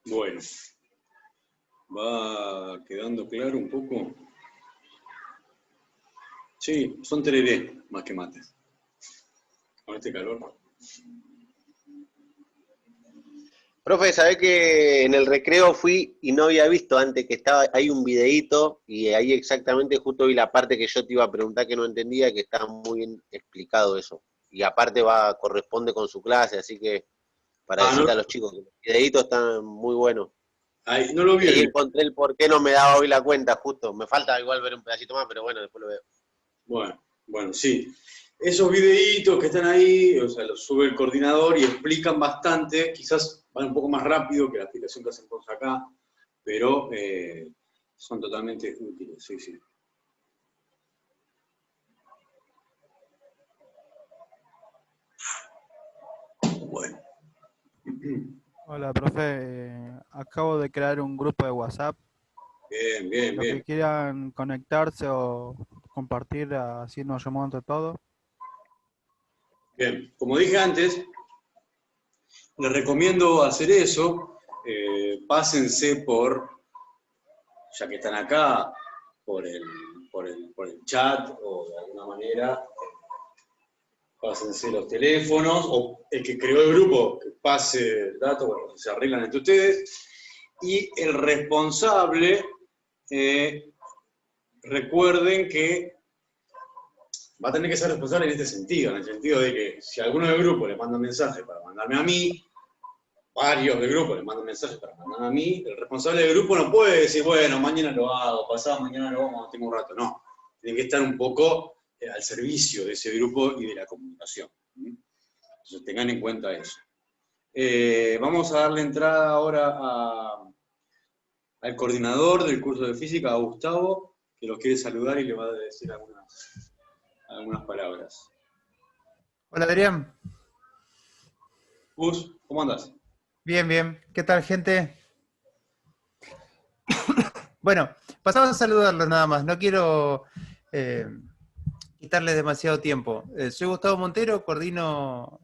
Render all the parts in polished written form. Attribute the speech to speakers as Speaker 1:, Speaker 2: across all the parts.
Speaker 1: Bueno, ¿va quedando claro un poco? Sí, son tereré más que mates. Con este calor.
Speaker 2: Profe, sabés que en el recreo fui y no había visto antes que hay un videíto y ahí exactamente justo vi la parte que yo te iba a preguntar que no entendía, que está muy bien explicado eso. Y aparte corresponde con su clase, así que para
Speaker 1: Ah, no,
Speaker 2: decirle a los chicos que los videitos están muy buenos.
Speaker 1: ahí, no lo
Speaker 2: Y
Speaker 1: vi el
Speaker 2: ahí
Speaker 1: video.
Speaker 2: encontré el por qué no me daba hoy la cuenta, justo. Me falta igual ver un pedacito más, pero bueno, después lo veo.
Speaker 1: Bueno, sí. Esos videitos que están ahí, o sea, los sube el coordinador y explican bastante, quizás van un poco más rápido que la explicación que hacemos acá, pero son totalmente útiles, sí, sí. Bueno.
Speaker 3: Hola, profe. Acabo de crear un grupo de WhatsApp.
Speaker 1: Bien, bien,
Speaker 3: Los que
Speaker 1: bien.
Speaker 3: quieran conectarse o compartir, así nos llamamos entre todos.
Speaker 1: Bien, como dije antes, les recomiendo hacer eso. Pásense por, ya que están acá, por el chat o de alguna manera, pásense los teléfonos, o el que creó el grupo, que pase el dato, bueno, se arreglan entre ustedes. Y el responsable, recuerden que va a tener que ser responsable en este sentido, en el sentido de que si alguno del grupo le manda un mensaje para mandarme a mí, varios del grupo le mandan mensajes para mandarme a mí, el responsable del grupo no puede decir, bueno, mañana lo hago, pasado mañana lo hago cuando tengo un rato, no. Tiene que estar un poco al servicio de ese grupo y de la comunicación. Entonces tengan en cuenta eso. Vamos a darle entrada ahora al coordinador del curso de física, a Gustavo, que los quiere saludar y le va a decir algunas palabras.
Speaker 4: Hola Adrián.
Speaker 1: Gus, ¿cómo andás?
Speaker 4: Bien, bien. ¿Qué tal, gente? Bueno, pasamos a saludarlos nada más. No quiero quitarles demasiado tiempo. Soy Gustavo Montero, coordino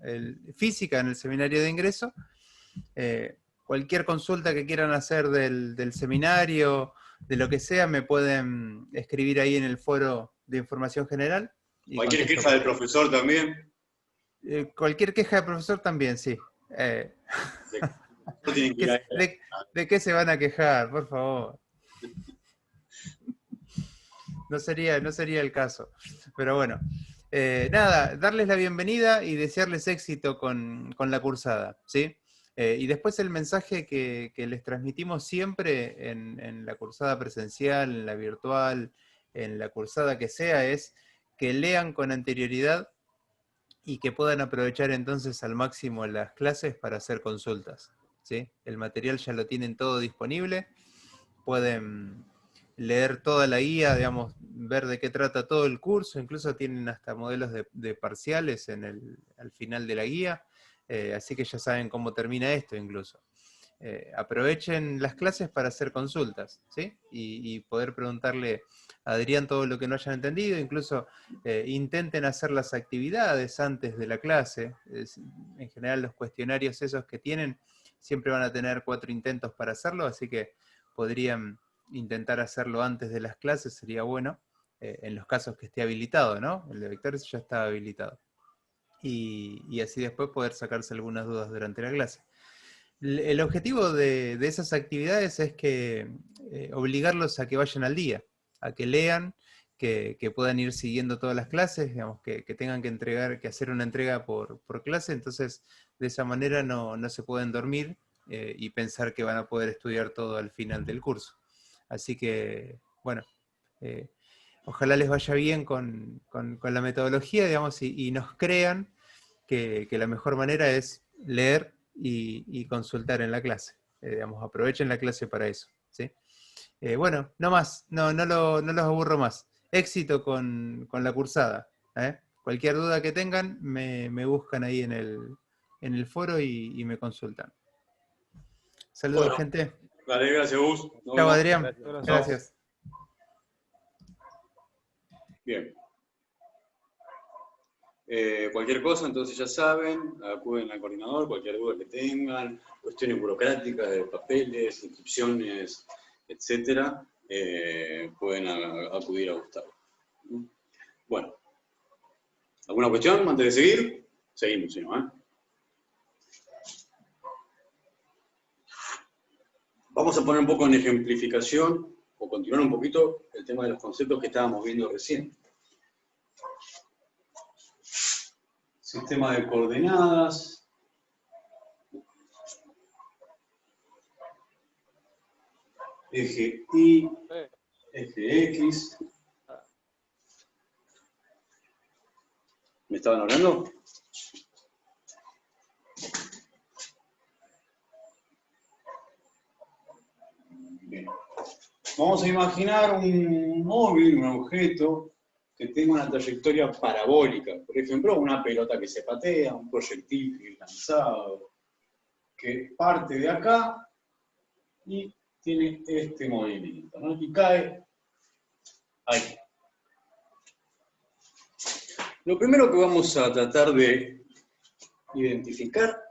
Speaker 4: física en el seminario de ingreso. Cualquier consulta que quieran hacer del seminario, de lo que sea, me pueden escribir ahí en el foro de información general. Y
Speaker 1: Cualquier
Speaker 4: contesto
Speaker 1: queja del profesor también.
Speaker 4: cualquier queja del profesor también, sí.
Speaker 1: Tienen que ir ahí.
Speaker 4: ¿De qué se van a quejar? Por favor. No sería el caso. Pero bueno. Nada, darles la bienvenida y desearles éxito con la cursada, ¿sí? Y después el mensaje que les transmitimos siempre en la cursada presencial, en la virtual, en la cursada que sea, es que lean con anterioridad y que puedan aprovechar entonces al máximo las clases para hacer consultas, ¿sí? El material ya lo tienen todo disponible, pueden leer toda la guía, digamos, ver de qué trata todo el curso, incluso tienen hasta modelos de parciales al final de la guía, así que ya saben cómo termina esto incluso. Aprovechen las clases para hacer consultas, ¿sí? Y poder preguntarle a Adrián todo lo que no hayan entendido, incluso intenten hacer las actividades antes de la clase. En general los cuestionarios esos que tienen siempre van a tener 4 intentos para hacerlo, así que podrían intentar hacerlo antes de las clases, sería bueno, en los casos que esté habilitado, ¿no? El de vectores ya está habilitado. Y así después poder sacarse algunas dudas durante la clase. El objetivo de esas actividades es que obligarlos a que vayan al día, a que lean, que puedan ir siguiendo todas las clases, digamos, que tengan que hacer una entrega por clase, entonces de esa manera no se pueden dormir y pensar que van a poder estudiar todo al final del curso. Así que, bueno, ojalá les vaya bien con la metodología, digamos, y nos crean que la mejor manera es leer y consultar en la clase. Digamos, aprovechen la clase para eso, ¿sí? Bueno, no más, no los aburro más. Éxito con la cursada. Cualquier duda que tengan, me buscan ahí en el foro y me consultan. Saludos,
Speaker 1: Bueno,
Speaker 4: gente.
Speaker 1: dale, gracias, Gus. Nos
Speaker 4: Chao,
Speaker 1: vemos.
Speaker 4: Adrián. Gracias.
Speaker 1: Bien. Cualquier cosa, entonces ya saben, acuden al coordinador, cualquier duda que tengan, cuestiones burocráticas de papeles, inscripciones, etcétera, pueden acudir a Gustavo. Bueno, ¿alguna cuestión antes de seguir? Seguimos, si no, ¿eh? Vamos a poner un poco en ejemplificación, o continuar un poquito el tema de los conceptos que estábamos viendo recién. Sistema de coordenadas. Eje Y, eje X. ¿Me estaban hablando? Bien. Vamos a imaginar un móvil, un objeto que tenga una trayectoria parabólica. Por ejemplo, una pelota que se patea, un proyectil que es lanzado, que parte de acá y tiene este movimiento, ¿no? Y cae ahí. Lo primero que vamos a tratar de identificar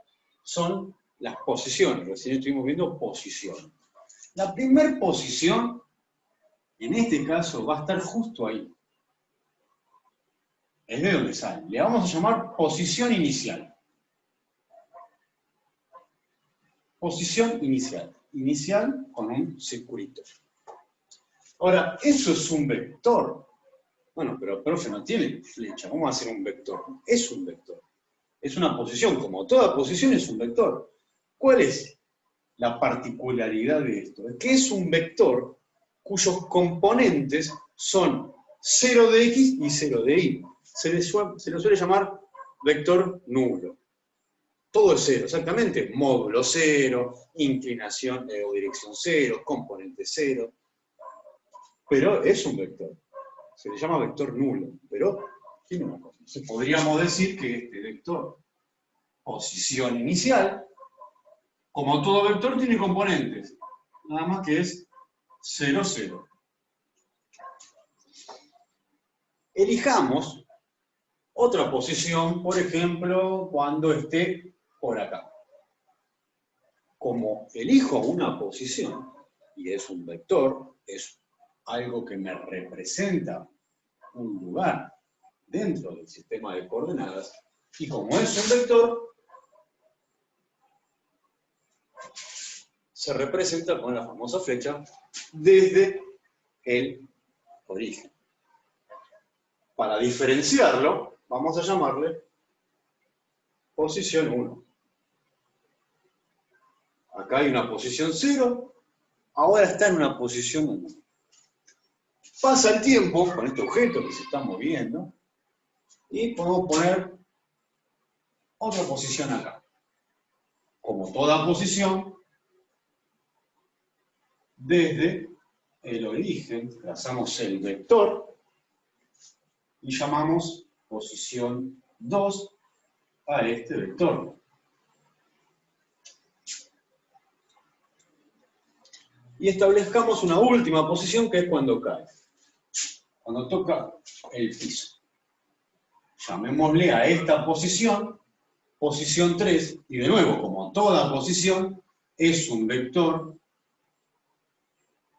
Speaker 1: son las posiciones. Recién estuvimos viendo posiciones. La primera posición, en este caso, va a estar justo ahí. Es de donde sale. Le vamos a llamar posición inicial. Posición inicial. Inicial con un circulito. Ahora, eso es un vector. Bueno, pero el profe no tiene flecha. ¿Cómo va a ser un vector? Es un vector. Es una posición. Como toda posición es un vector. ¿Cuál es la particularidad de esto? Es que es un vector cuyos componentes son 0 de X y 0 de Y. Se lo suele llamar vector nulo. Todo es 0, exactamente. Módulo 0, inclinación o dirección 0, componente 0. Pero es un vector. Se le llama vector nulo. Pero tiene una cosa. Podríamos decir que este vector, posición inicial, como todo vector, tiene componentes. Nada más que es 0, 0. Elijamos otra posición, por ejemplo, cuando esté por acá. Como elijo una posición, y es un vector, es algo que me representa un lugar dentro del sistema de coordenadas, y como es un vector, se representa con la famosa flecha desde el origen. Para diferenciarlo, vamos a llamarle posición 1. Acá hay una posición 0, ahora está en una posición 1. Pasa el tiempo con este objeto que se está moviendo y podemos poner otra posición acá. Como toda posición, desde el origen trazamos el vector y llamamos posición 2 a este vector. Y establezcamos una última posición que es cuando cae. Cuando toca el piso. Llamémosle a esta posición, posición 3, y de nuevo, como toda posición, es un vector.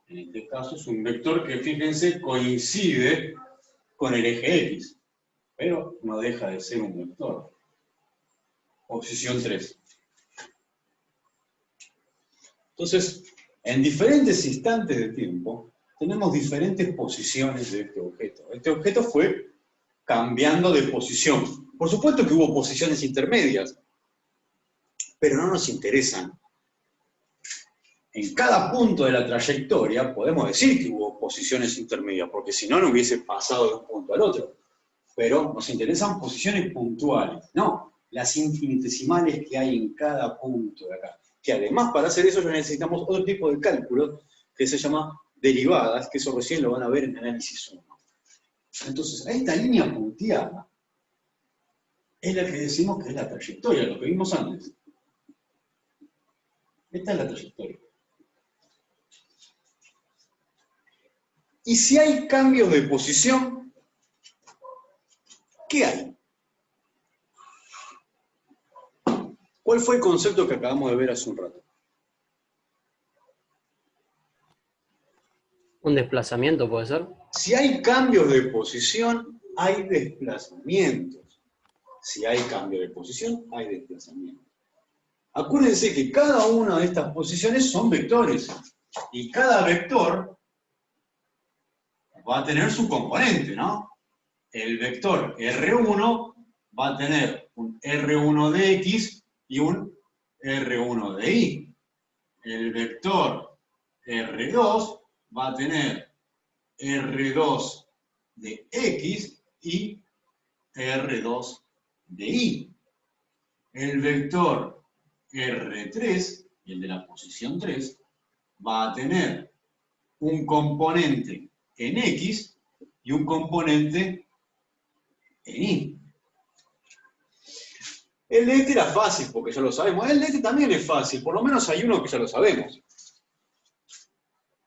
Speaker 1: En este caso es un vector que, fíjense, coincide con el eje X, pero no deja de ser un vector. Posición 3. Entonces, en diferentes instantes de tiempo, tenemos diferentes posiciones de este objeto. Este objeto fue cambiando de posición. Por supuesto que hubo posiciones intermedias, pero no nos interesan. En cada punto de la trayectoria podemos decir que hubo posiciones intermedias, porque si no, no hubiese pasado de un punto al otro. Pero nos interesan posiciones puntuales, no las infinitesimales que hay en cada punto de acá. Que además, para hacer eso, necesitamos otro tipo de cálculo que se llama derivadas, que eso recién lo van a ver en análisis 1. Entonces, a esta línea punteada es la que decimos que es la trayectoria, lo que vimos antes. Esta es la trayectoria. Y si hay cambios de posición, ¿qué hay? ¿Cuál fue el concepto que acabamos de ver hace un rato?
Speaker 5: ¿Un desplazamiento puede ser?
Speaker 1: Si hay cambios de posición, hay desplazamientos. Si hay cambio de posición, hay desplazamientos. Acuérdense que cada una de estas posiciones son vectores. Y cada vector va a tener su componente, ¿no? El vector R1 va a tener un R1 de X y un R1 de Y. El vector R2 va a tener R2 de X y R2 de Y. El vector R3, el de la posición 3, va a tener un componente en X y un componente en Y. El de este era fácil porque ya lo sabemos. El de este también es fácil, por lo menos hay uno que ya lo sabemos.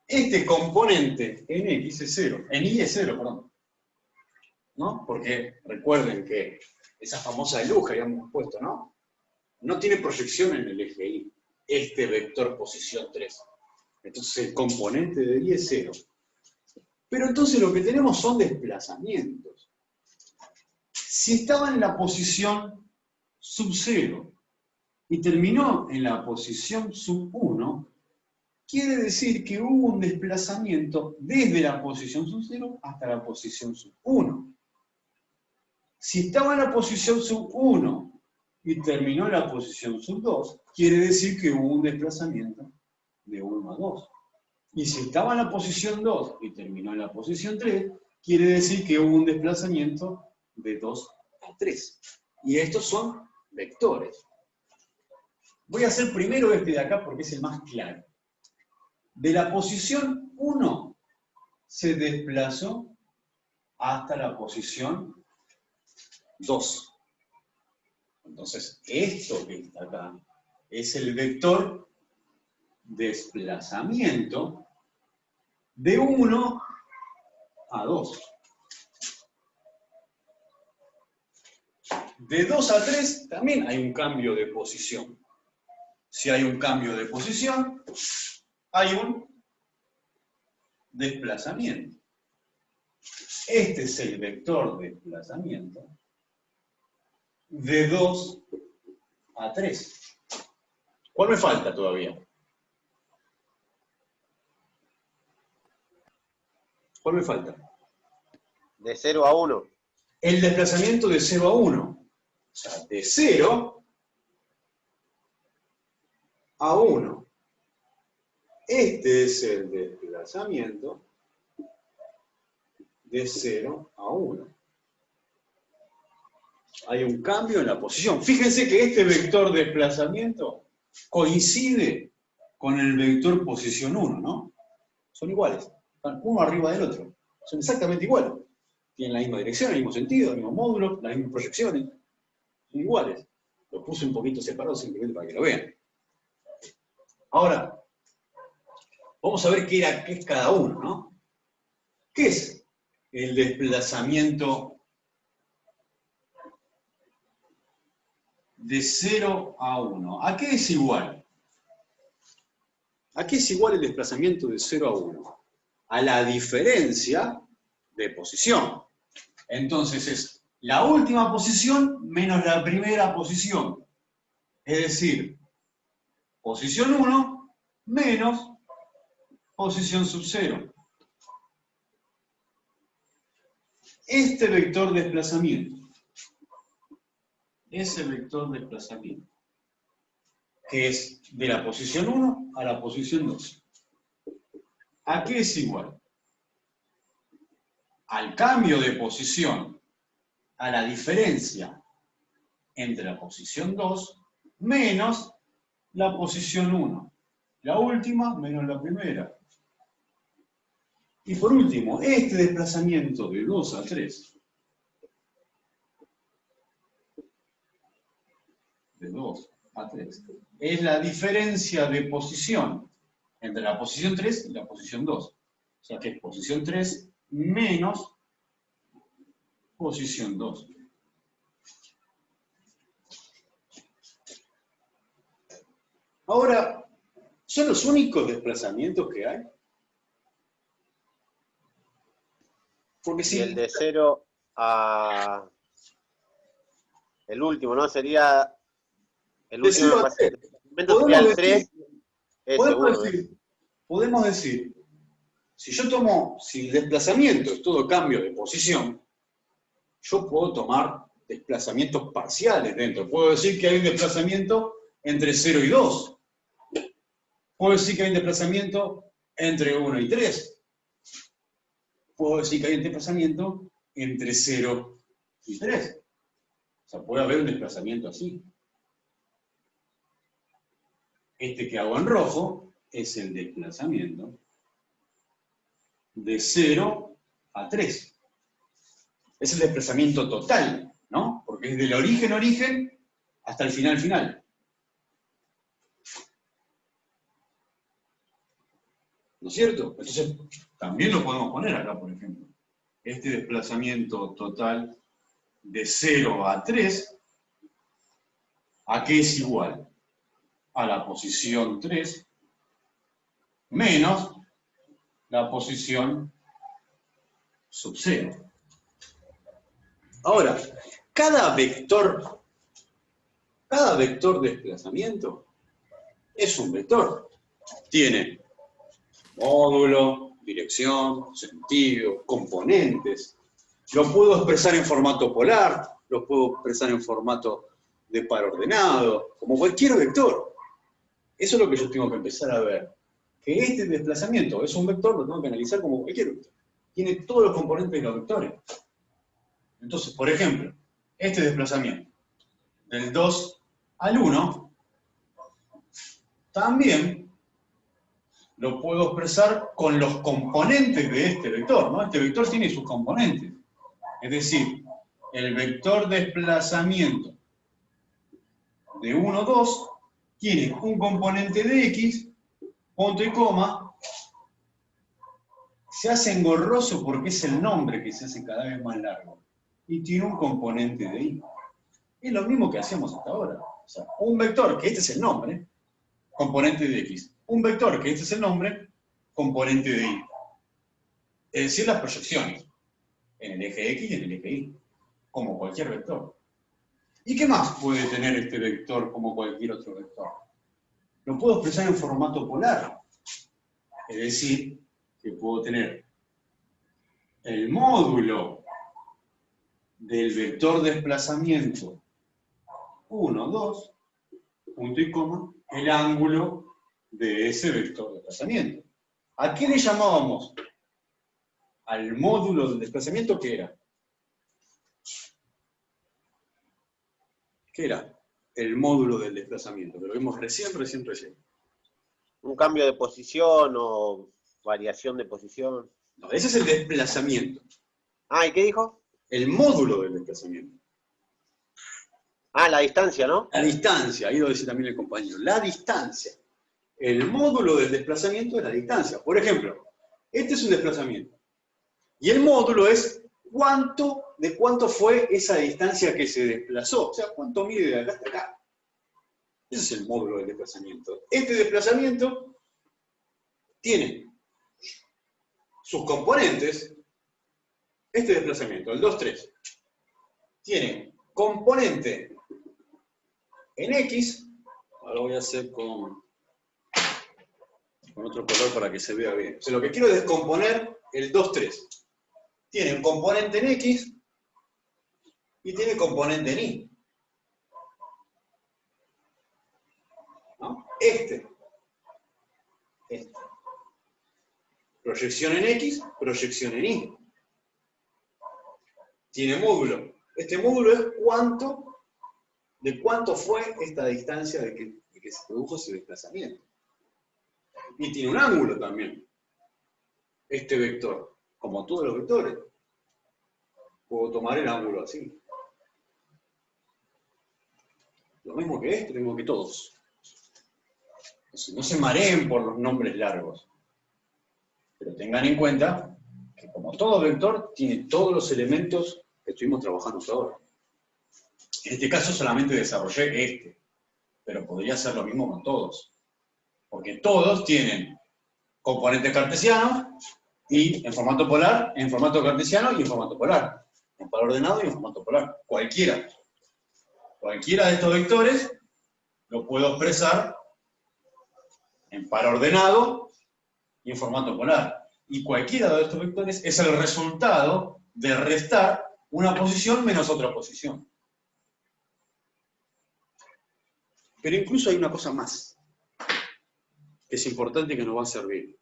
Speaker 1: Este componente en X es 0, en Y es 0, perdón. ¿No? Porque recuerden que esa famosa luz que habíamos puesto, ¿no? No tiene proyección en el eje Y, este vector posición 3. Entonces el componente de Y es 0. Pero entonces lo que tenemos son desplazamientos. Si estaba en la posición sub 0 y terminó en la posición sub 1, quiere decir que hubo un desplazamiento desde la posición sub 0 hasta la posición sub 1. Si estaba en la posición sub 1 y terminó en la posición sub 2, quiere decir que hubo un desplazamiento de 1 a 2. Y si estaba en la posición 2 y terminó en la posición 3, quiere decir que hubo un desplazamiento de 2 a 3. Y estos son vectores. Voy a hacer primero este de acá porque es el más claro. De la posición 1 se desplazó hasta la posición 2. Entonces, esto que está acá es el vector desplazamiento de 1 a 2. De 2 a 3 también hay un cambio de posición. Si hay un cambio de posición, hay un desplazamiento. Este es el vector de desplazamiento de 2 a 3. ¿Cuál me falta todavía? ¿Cuál me falta?
Speaker 2: De 0 a 1.
Speaker 1: El desplazamiento de 0 a 1. O sea, de 0 a 1. Este es el desplazamiento de 0 a 1. Hay un cambio en la posición. Fíjense que este vector de desplazamiento coincide con el vector posición 1, ¿no? Son iguales. Están uno arriba del otro. Son exactamente iguales. Tienen la misma dirección, el mismo sentido, el mismo módulo, las mismas proyecciones. Son iguales. Lo puse un poquito separado simplemente para que lo vean. Ahora, vamos a ver qué es cada uno, ¿no? ¿Qué es el desplazamiento de 0 a 1? ¿A qué es igual? ¿A qué es igual el desplazamiento de 0 a 1? A la diferencia de posición. Entonces es la última posición menos la primera posición. Es decir, posición 1 menos posición sub 0. Este vector de desplazamiento, ese vector de desplazamiento, que es de la posición 1 a la posición 2. ¿A qué es igual? Al cambio de posición, a la diferencia entre la posición 2 menos la posición 1. La última menos la primera. Y por último, este desplazamiento de 2 a 3, de 2 a 3, es la diferencia de posición entre la posición 3 y la posición 2. O sea que es posición 3 menos posición 2. Ahora, ¿son los únicos desplazamientos que hay? Porque
Speaker 2: Y
Speaker 1: si
Speaker 2: el de 0 a... El último, ¿no? Sería... El
Speaker 1: de
Speaker 2: último
Speaker 1: 0 a 3,
Speaker 2: desplazamiento sería el
Speaker 1: podemos
Speaker 2: 3,
Speaker 1: decir,
Speaker 2: ese uno.
Speaker 1: podemos decir, si el desplazamiento es todo cambio de posición, yo puedo tomar desplazamientos parciales dentro. Puedo decir que hay un desplazamiento entre 0 y 2. Puedo decir que hay un desplazamiento entre 1 y 3. Puedo decir que hay un desplazamiento entre 0 y 3. O sea, puede haber un desplazamiento así. Este que hago en rojo es el desplazamiento de 0 a 3. Es el desplazamiento total, ¿no? Porque es del origen a origen hasta el final final. ¿No es cierto? Entonces, también lo podemos poner acá, por ejemplo. Este desplazamiento total de 0 a 3, ¿a qué es igual? A la posición 3 menos la posición sub 0. Ahora, cada vector de desplazamiento es un vector. Tiene módulo, dirección, sentido, componentes. Lo puedo expresar en formato polar, lo puedo expresar en formato de par ordenado, como cualquier vector. Eso es lo que yo tengo que empezar a ver. Que este desplazamiento es un vector, lo tengo que analizar como cualquier vector. Tiene todos los componentes de los vectores. Entonces, por ejemplo, este desplazamiento del 2 al 1 también lo puedo expresar con los componentes de este vector, ¿no? Este vector tiene sus componentes. Es decir, el vector desplazamiento de 1, 2 tiene un componente de x, punto y coma. Se hace engorroso porque es el nombre que se hace cada vez más largo. Y tiene un componente de y. Es lo mismo que hacíamos hasta ahora. O sea, un vector, que este es el nombre, componente de x. Un vector, que este es el nombre, componente de y. Es decir, las proyecciones. En el eje x y en el eje y. Como cualquier vector. ¿Y qué más puede tener este vector como cualquier otro vector? Lo puedo expresar en formato polar. Es decir, que puedo tener el módulo del vector desplazamiento 1, 2, punto y coma, el ángulo de ese vector desplazamiento. ¿A qué le llamábamos? Al módulo del desplazamiento, ¿qué era? ¿Qué era? El módulo del desplazamiento, que lo vimos recién.
Speaker 2: Un cambio de posición o variación de posición.
Speaker 1: No, ese es el desplazamiento.
Speaker 2: Ah, ¿y qué dijo?
Speaker 1: El módulo del desplazamiento.
Speaker 2: Ah, la distancia, ¿no?
Speaker 1: La distancia, ahí lo decía también el compañero. La distancia. El módulo del desplazamiento es la distancia. Por ejemplo, este es un desplazamiento. Y el módulo es de cuánto fue esa distancia que se desplazó. O sea, cuánto mide de acá hasta acá. Ese es el módulo del desplazamiento. Este desplazamiento tiene sus componentes. Este desplazamiento, el 2, 3, tiene componente en X. Ahora lo voy a hacer con otro color para que se vea bien. O sea, lo que quiero es descomponer el 2, 3. Tiene un componente en X y tiene componente en Y. ¿No? Este. Proyección en X, proyección en Y. Tiene módulo. Este módulo es de cuánto fue esta distancia de que se produjo ese desplazamiento. Y tiene un ángulo también. Este vector. Como todos los vectores. Puedo tomar el ángulo así. Lo mismo que este, lo mismo que todos. Entonces, no se mareen por los nombres largos. Pero tengan en cuenta que como todo vector, tiene todos los elementos que estuvimos trabajando hasta ahora. En este caso solamente desarrollé este. Pero podría ser lo mismo con todos. Porque todos tienen componentes cartesianos y en formato polar, en formato cartesiano y en formato polar. En par ordenado y en formato polar. Cualquiera. Cualquiera de estos vectores lo puedo expresar en par ordenado y en formato polar. Y cualquiera de estos vectores es el resultado de restar una posición menos otra posición. Pero incluso hay una cosa más, que es importante y que nos va a servir.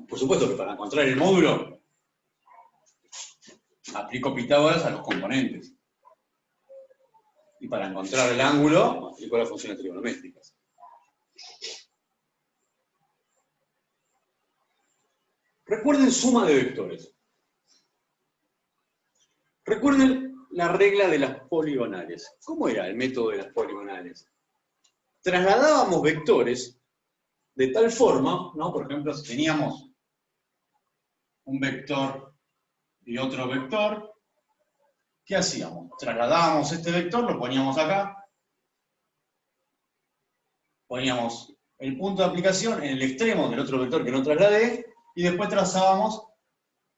Speaker 1: Por supuesto que para encontrar el módulo, aplico Pitágoras a los componentes. Y para encontrar el ángulo, aplico las funciones trigonométricas. Recuerden suma de vectores. Recuerden la regla de las poligonales. ¿Cómo era el método de las poligonales? Trasladábamos vectores de tal forma, ¿no? Por ejemplo, si teníamos un vector y otro vector, ¿qué hacíamos? Trasladábamos este vector, lo poníamos acá, poníamos el punto de aplicación en el extremo del otro vector que no trasladé, y después trazábamos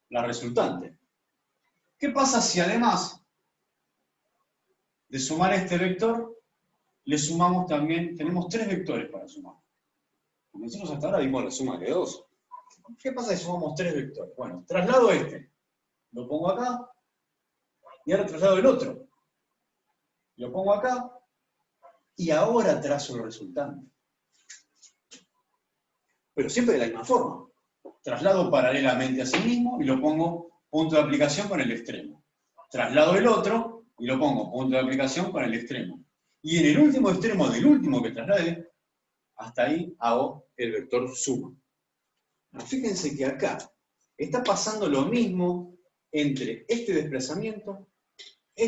Speaker 1: la resultante. ¿Qué pasa si además de sumar este vector, le sumamos también, tenemos 3 vectores para sumar? Porque nosotros hasta ahora vimos la suma de 2. ¿Qué pasa si sumamos 3 vectores? Bueno, traslado este, lo pongo acá, y ahora traslado el otro. Lo pongo acá, y ahora trazo el resultante. Pero siempre de la misma forma. Traslado paralelamente a sí mismo y lo pongo punto de aplicación con el extremo. Traslado el otro y lo pongo punto de aplicación con el extremo. Y en el último extremo del último que traslade, hasta ahí hago el vector suma. Fíjense que acá está pasando lo mismo entre este desplazamiento y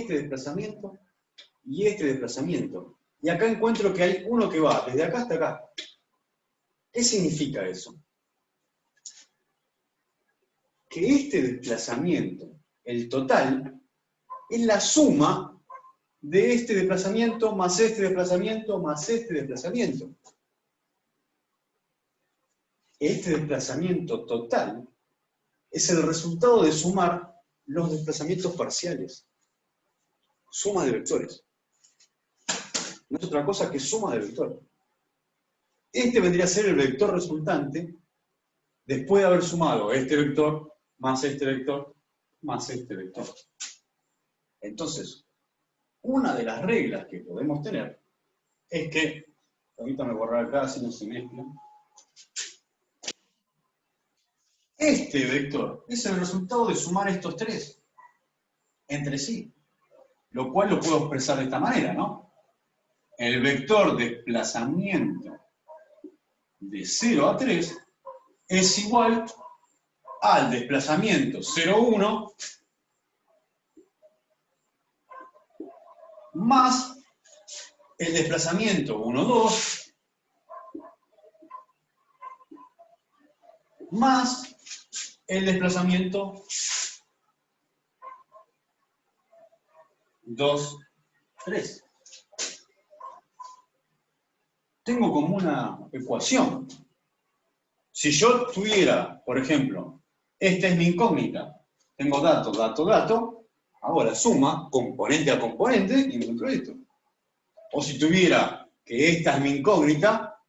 Speaker 1: este desplazamiento. Y acá encuentro que hay uno que va desde acá hasta acá. ¿Qué significa eso? Que este desplazamiento, el total, es la suma de este desplazamiento más este desplazamiento más este desplazamiento. Este desplazamiento total es el resultado de sumar los desplazamientos parciales. Suma de vectores. No es otra cosa que suma de vectores. Este vendría a ser el vector resultante después de haber sumado este vector más este vector más este vector. Entonces, una de las reglas que podemos tener es que, permítame borrar acá si no se mezcla, este vector es el resultado de sumar estos 3 entre sí, lo cual lo puedo expresar de esta manera, ¿no? El vector desplazamiento de 0 a 3 es igual al desplazamiento 0, 1 más el desplazamiento 1, 2 más el desplazamiento 2, 3. Tengo como una ecuación. Si yo tuviera, por ejemplo, esta es mi incógnita, tengo dato, dato, dato, hago la suma, componente a componente, y encuentro esto. O si tuviera que esta es mi incógnita,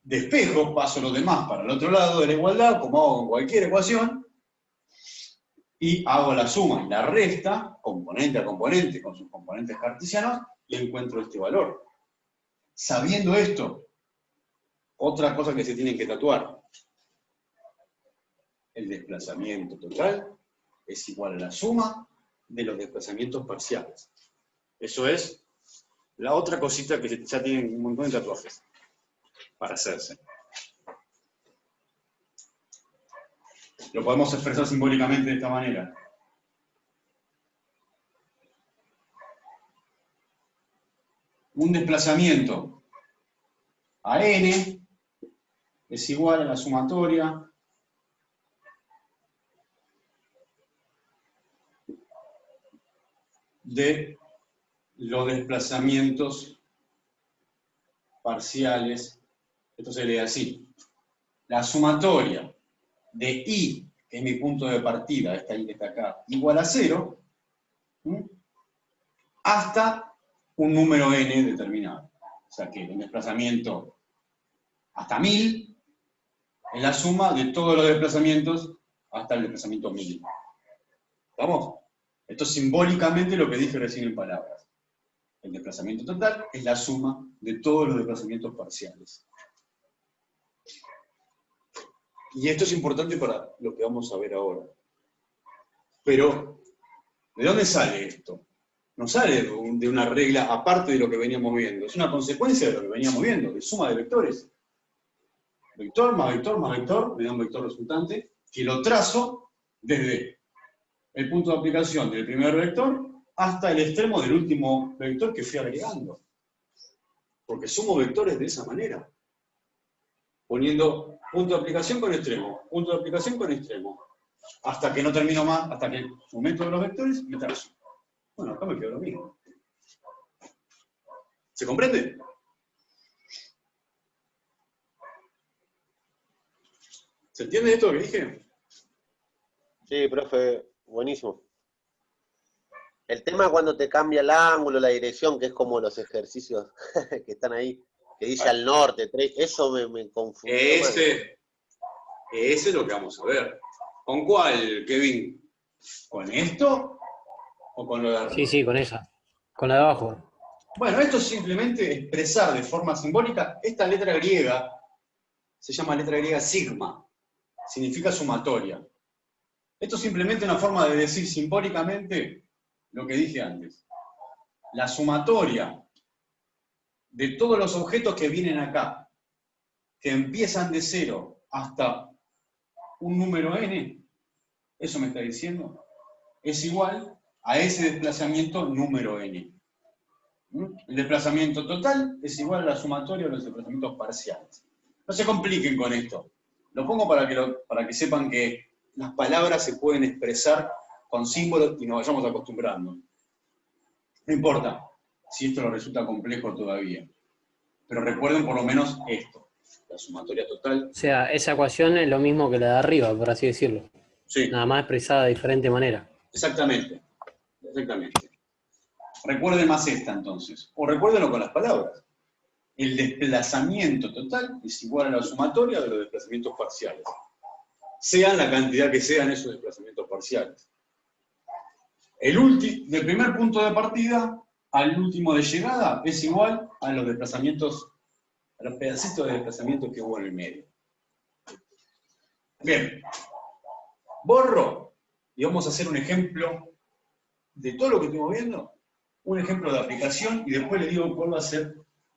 Speaker 1: despejo, paso lo demás para el otro lado de la igualdad, como hago con cualquier ecuación, y hago la suma y la resta, componente a componente, con sus componentes cartesianos, y encuentro este valor. Sabiendo esto, otra cosa que se tiene que tatuar, el desplazamiento total es igual a la suma de los desplazamientos parciales. Eso es la otra cosita que ya tienen un montón de tatuajes para hacerse. Lo podemos expresar simbólicamente de esta manera. Un desplazamiento a n es igual a la sumatoria de los desplazamientos parciales. Esto se lee así. La sumatoria de I, que es mi punto de partida, esta I que está acá, igual a 0, hasta un número n determinado. O sea que el desplazamiento hasta 1000 es la suma de todos los desplazamientos hasta el desplazamiento 1000. ¿Vamos? Esto es simbólicamente lo que dije recién en palabras. El desplazamiento total es la suma de todos los desplazamientos parciales. Y esto es importante para lo que vamos a ver ahora. Pero, ¿de dónde sale esto? No sale de una regla aparte de lo que veníamos viendo. Es una consecuencia de lo que veníamos viendo, de suma de vectores. Vector más vector más vector, me da un vector resultante, que lo trazo desde el punto de aplicación del primer vector hasta el extremo del último vector que fui agregando. Porque sumo vectores de esa manera. Poniendo punto de aplicación con extremo, punto de aplicación con extremo. Hasta que no termino más, hasta que aumento de los vectores, me trazo. Bueno, acá me quedó lo mismo. ¿Se comprende? ¿Se entiende esto que dije?
Speaker 2: Sí, profe, buenísimo. El tema cuando te cambia el ángulo, la dirección, que es como los ejercicios que están ahí, que dice al norte, eso me confundió.
Speaker 1: Ese es lo que vamos a ver. ¿Con cuál, Kevin? ¿Con esto o con lo de arriba?
Speaker 5: Sí, con esa. Con la de abajo.
Speaker 1: Bueno, esto es simplemente expresar de forma simbólica, esta letra griega se llama letra griega sigma, significa sumatoria. Esto es simplemente una forma de decir simbólicamente lo que dije antes. La sumatoria de todos los objetos que vienen acá, que empiezan de 0 hasta un número n, eso me está diciendo, es igual a ese desplazamiento número n. El desplazamiento total es igual a la sumatoria de los desplazamientos parciales. No se compliquen con esto. Lo pongo para que sepan que las palabras se pueden expresar con símbolos y nos vayamos acostumbrando. No importa si esto les resulta complejo todavía. Pero recuerden por lo menos esto. La sumatoria total.
Speaker 5: O sea, esa ecuación es lo mismo que la de arriba, por así decirlo.
Speaker 1: Sí.
Speaker 5: Nada más expresada de diferente manera.
Speaker 1: Exactamente. Exactamente. Recuerden más esta entonces. O recuérdenlo con las palabras. El desplazamiento total es igual a la sumatoria de los desplazamientos parciales. Sean la cantidad que sean esos desplazamientos parciales. Del primer punto de partida al último de llegada es igual a los desplazamientos, a los pedacitos de desplazamiento que hubo en el medio. Bien. Borro y vamos a hacer un ejemplo de todo lo que estamos viendo. Un ejemplo de aplicación y después les digo cuál va a ser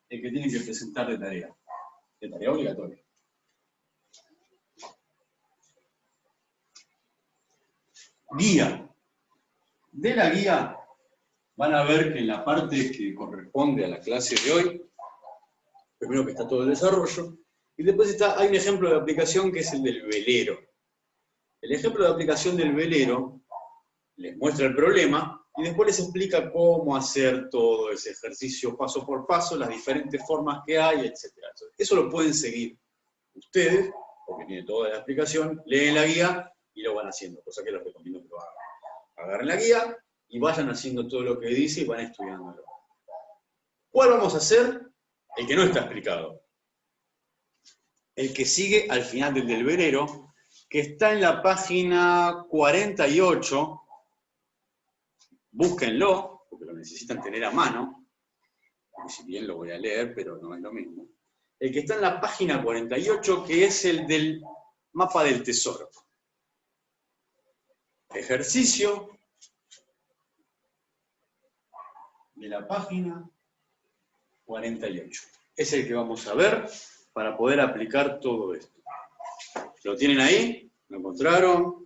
Speaker 1: el que tienen que presentar de tarea obligatoria. Guía. De la guía van a ver que en la parte que corresponde a la clase de hoy, primero que está todo el desarrollo, y después hay un ejemplo de aplicación que es el del velero. El ejemplo de aplicación del velero les muestra el problema y después les explica cómo hacer todo ese ejercicio paso por paso, las diferentes formas que hay, etc. Eso lo pueden seguir ustedes, porque tiene toda la explicación, leen la guía y lo van haciendo, cosa que les recomiendo que lo hagan. Agarren la guía y vayan haciendo todo lo que dice y van estudiándolo. ¿Cuál vamos a hacer? El que no está explicado. El que sigue al final del velero, que está en la página 48. Búsquenlo, porque lo necesitan tener a mano. Porque si bien lo voy a leer, pero no es lo mismo. El que está en la página 48, que es el del mapa del tesoro. Ejercicio de la página 48. Es el que vamos a ver para poder aplicar todo esto. ¿Lo tienen ahí? ¿Lo encontraron?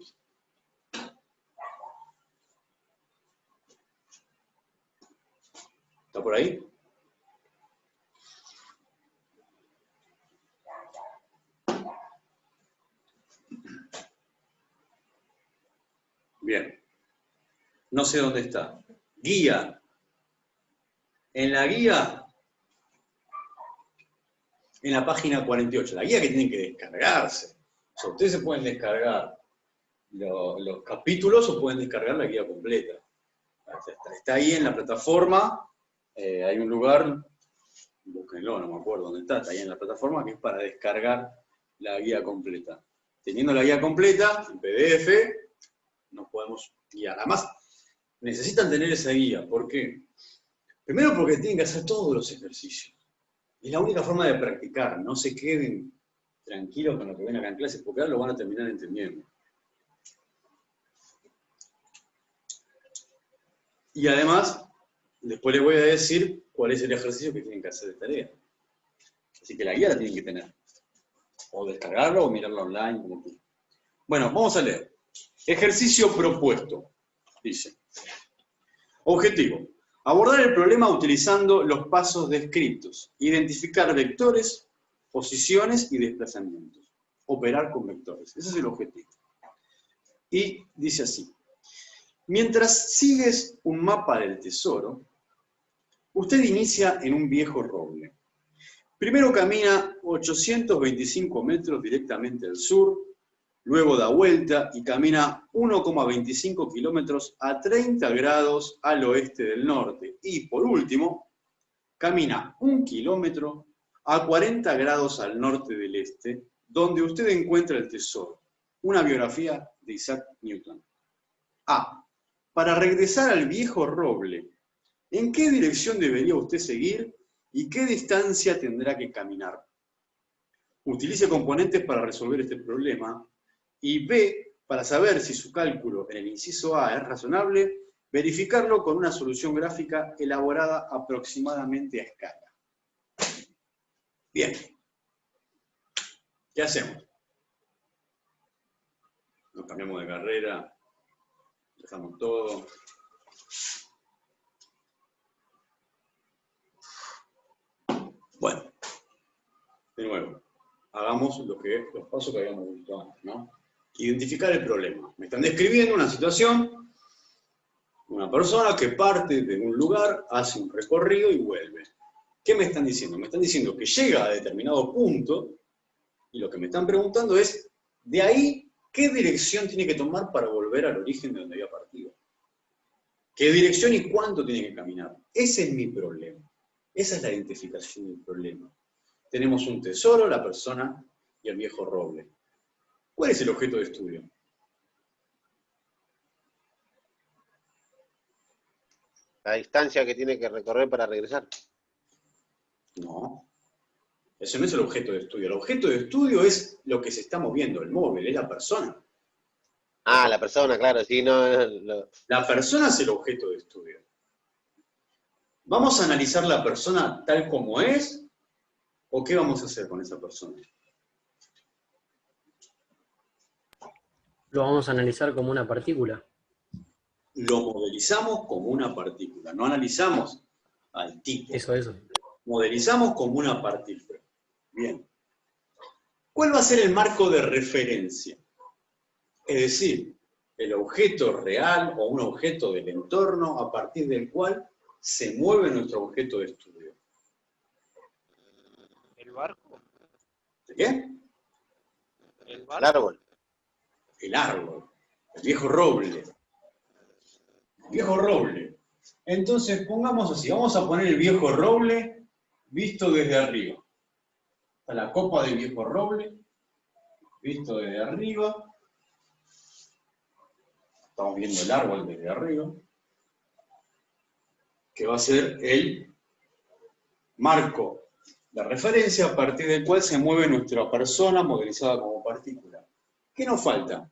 Speaker 1: ¿Está por ahí? Bien. No sé dónde está. Guía. En la guía en la página 48, la guía que tienen que descargarse. O sea, ustedes se pueden descargar los capítulos o pueden descargar la guía completa. Está ahí en la plataforma, hay un lugar, búsquenlo, no me acuerdo dónde está ahí en la plataforma, que es para descargar la guía completa. Teniendo la guía completa, en PDF, nos podemos guiar. Además, necesitan tener esa guía. ¿Por qué? Primero porque tienen que hacer todos los ejercicios. Es la única forma de practicar. No se queden tranquilos con lo que ven acá en clase, porque ahora lo van a terminar entendiendo. Y además, después les voy a decir cuál es el ejercicio que tienen que hacer de tarea. Así que la guía la tienen que tener. O descargarla o mirarla online, como quieran. Bueno, vamos a leer. Ejercicio propuesto. Dice. Objetivo. Abordar el problema utilizando los pasos descritos. Identificar vectores, posiciones y desplazamientos. Operar con vectores. Ese es el objetivo. Y dice así. Mientras sigues un mapa del tesoro, usted inicia en un viejo roble. Primero camina 825 metros directamente al sur, luego da vuelta y camina 1,25 kilómetros a 30 grados al oeste del norte. Y por último, camina 1 kilómetro a 40 grados al norte del este, donde usted encuentra el tesoro. Una biografía de Isaac Newton. A. Para regresar al viejo roble, ¿en qué dirección debería usted seguir y qué distancia tendrá que caminar? Utilice componentes para resolver este problema. Y B, para saber si su cálculo en el inciso A es razonable, verificarlo con una solución gráfica elaborada aproximadamente a escala. Bien. ¿Qué hacemos? Nos cambiamos de carrera, dejamos todo. Bueno, de nuevo, hagamos los pasos que habíamos visto antes, ¿no? Identificar el problema. Me están describiendo una situación, una persona que parte de un lugar, hace un recorrido y vuelve. ¿Qué me están diciendo? Me están diciendo que llega a determinado punto y lo que me están preguntando es, de ahí, ¿qué dirección tiene que tomar para volver al origen de donde había partido? ¿Qué dirección y cuánto tiene que caminar? Ese es mi problema. Esa es la identificación del problema. Tenemos un tesoro, la persona y el viejo roble. ¿Cuál es el objeto de estudio?
Speaker 2: La distancia que tiene que recorrer para regresar.
Speaker 1: No. Ese no es el objeto de estudio. El objeto de estudio es lo que se está moviendo, el móvil, es la persona.
Speaker 2: Ah, la persona, claro, sí, no.
Speaker 1: La persona es el objeto de estudio. ¿Vamos a analizar la persona tal como es? ¿O qué vamos a hacer con esa persona?
Speaker 5: Lo vamos a analizar como una partícula.
Speaker 1: Lo modelizamos como una partícula, no analizamos al tipo.
Speaker 5: Eso.
Speaker 1: Modelizamos como una partícula. Bien. ¿Cuál va a ser el marco de referencia? Es decir, el objeto real o un objeto del entorno a partir del cual se mueve nuestro objeto de estudio.
Speaker 6: ¿El barco?
Speaker 1: ¿De qué?
Speaker 6: ¿El
Speaker 2: El árbol.
Speaker 1: El árbol, el viejo roble. El viejo roble. Entonces, pongamos así, vamos a poner el viejo roble visto desde arriba. Está la copa del viejo roble, visto desde arriba. Estamos viendo el árbol desde arriba, que va a ser el marco de referencia a partir del cual se mueve nuestra persona modelizada como partícula. ¿Qué nos falta?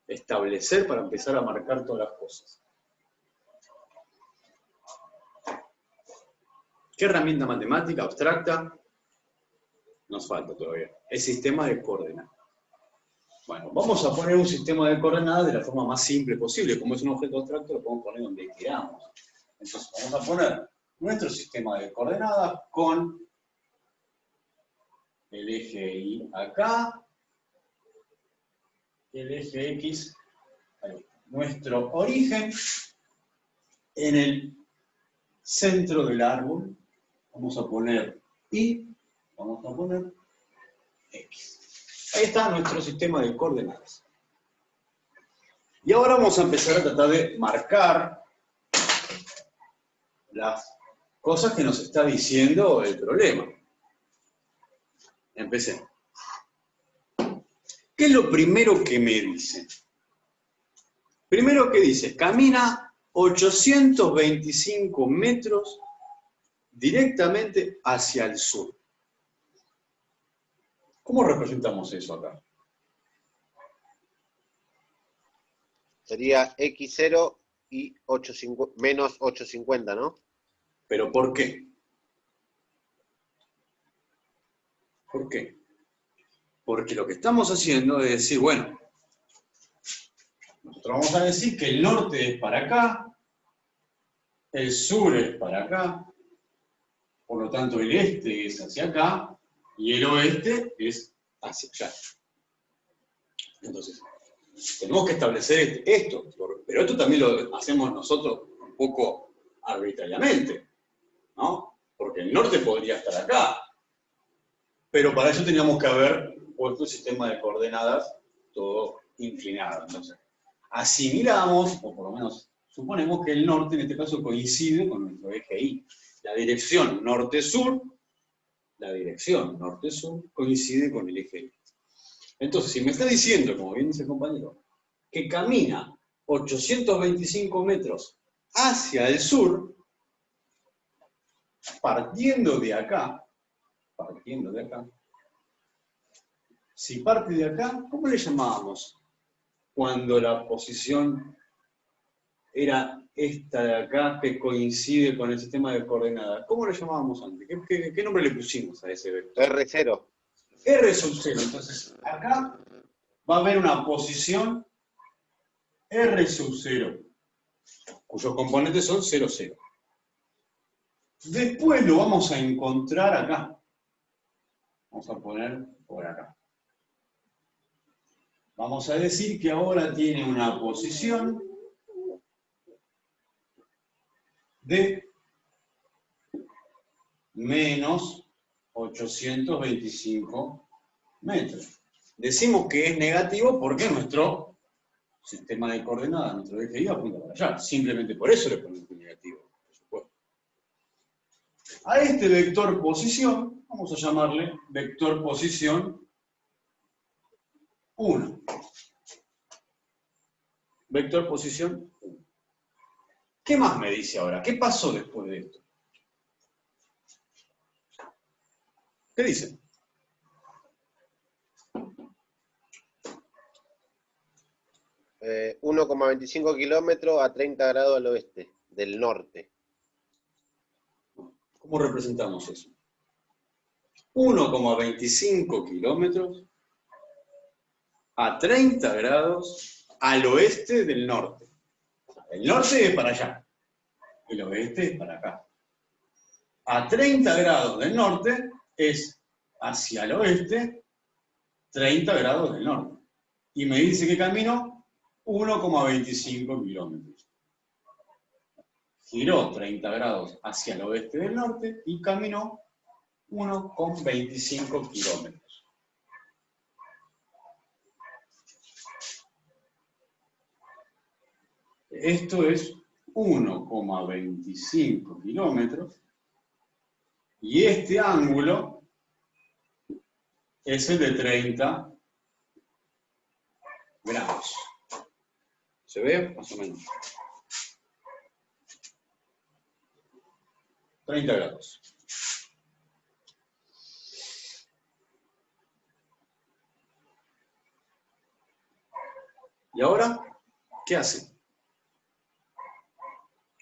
Speaker 1: Establecer para empezar a marcar todas las cosas. ¿Qué herramienta matemática abstracta nos falta todavía? El sistema de coordenadas. Bueno, vamos a poner un sistema de coordenadas de la forma más simple posible. Como es un objeto abstracto, lo podemos poner donde queramos. Entonces, vamos a poner nuestro sistema de coordenadas con el eje Y acá, el eje X, ahí. Nuestro origen en el centro del árbol. Vamos a poner Y Vamos a poner X. Ahí está nuestro sistema de coordenadas. Y ahora vamos a empezar a tratar de marcar las cosas que nos está diciendo el problema. Empecé. ¿Qué es lo primero que me dice? Primero que dice, camina 825 metros directamente hacia el sur. ¿Cómo representamos eso acá?
Speaker 2: Sería X0 y menos 850, ¿no?
Speaker 1: ¿Pero por qué? ¿Por qué? Porque lo que estamos haciendo es decir, bueno, nosotros vamos a decir que el norte es para acá, el sur es para acá, por lo tanto el este es hacia acá, y el oeste es hacia allá. Entonces, tenemos que establecer esto, pero esto también lo hacemos nosotros un poco arbitrariamente, ¿no? Porque el norte podría estar acá, pero para eso teníamos que haber puesto el sistema de coordenadas todo inclinado. Entonces, asimilamos, o por lo menos suponemos que el norte en este caso coincide con nuestro eje Y. La dirección norte-sur coincide con el eje Y. Entonces, si me está diciendo, como bien dice el compañero, que camina 825 metros hacia el sur, partiendo de acá, si parte de acá, ¿cómo le llamábamos cuando la posición era esta de acá que coincide con el sistema de coordenadas? ¿Cómo le llamábamos antes? ¿Qué nombre le pusimos a ese vector?
Speaker 2: R0.
Speaker 1: R sub 0. Entonces, acá va a haber una posición R sub 0, cuyos componentes son 0, 0. Después lo vamos a encontrar acá. Vamos a poner por acá. Vamos a decir que ahora tiene una posición de menos 825 metros. Decimos que es negativo porque nuestro sistema de coordenadas, nuestro eje Y apunta para allá. Simplemente por eso le ponemos negativo, por supuesto. A este vector posición, vamos a llamarle vector posición 1. Vector posición 1. ¿Qué más me dice ahora? ¿Qué pasó después de esto? ¿Qué dice?
Speaker 2: Eh, 1,25 kilómetros a 30 grados al oeste, del norte.
Speaker 1: ¿Cómo representamos eso? 1,25 kilómetros a 30 grados al oeste del norte. El norte es para allá, el oeste es para acá. A 30 grados del norte es hacia el oeste, 30 grados del norte. Y me dice que camino 1,25 kilómetros. Giró 30 grados hacia el oeste del norte y caminó 1,25 kilómetros. Esto es 1,25 kilómetros y este ángulo es el de 30 grados. ¿Se ve? Más o menos. 30 grados. ¿Y ahora qué hace?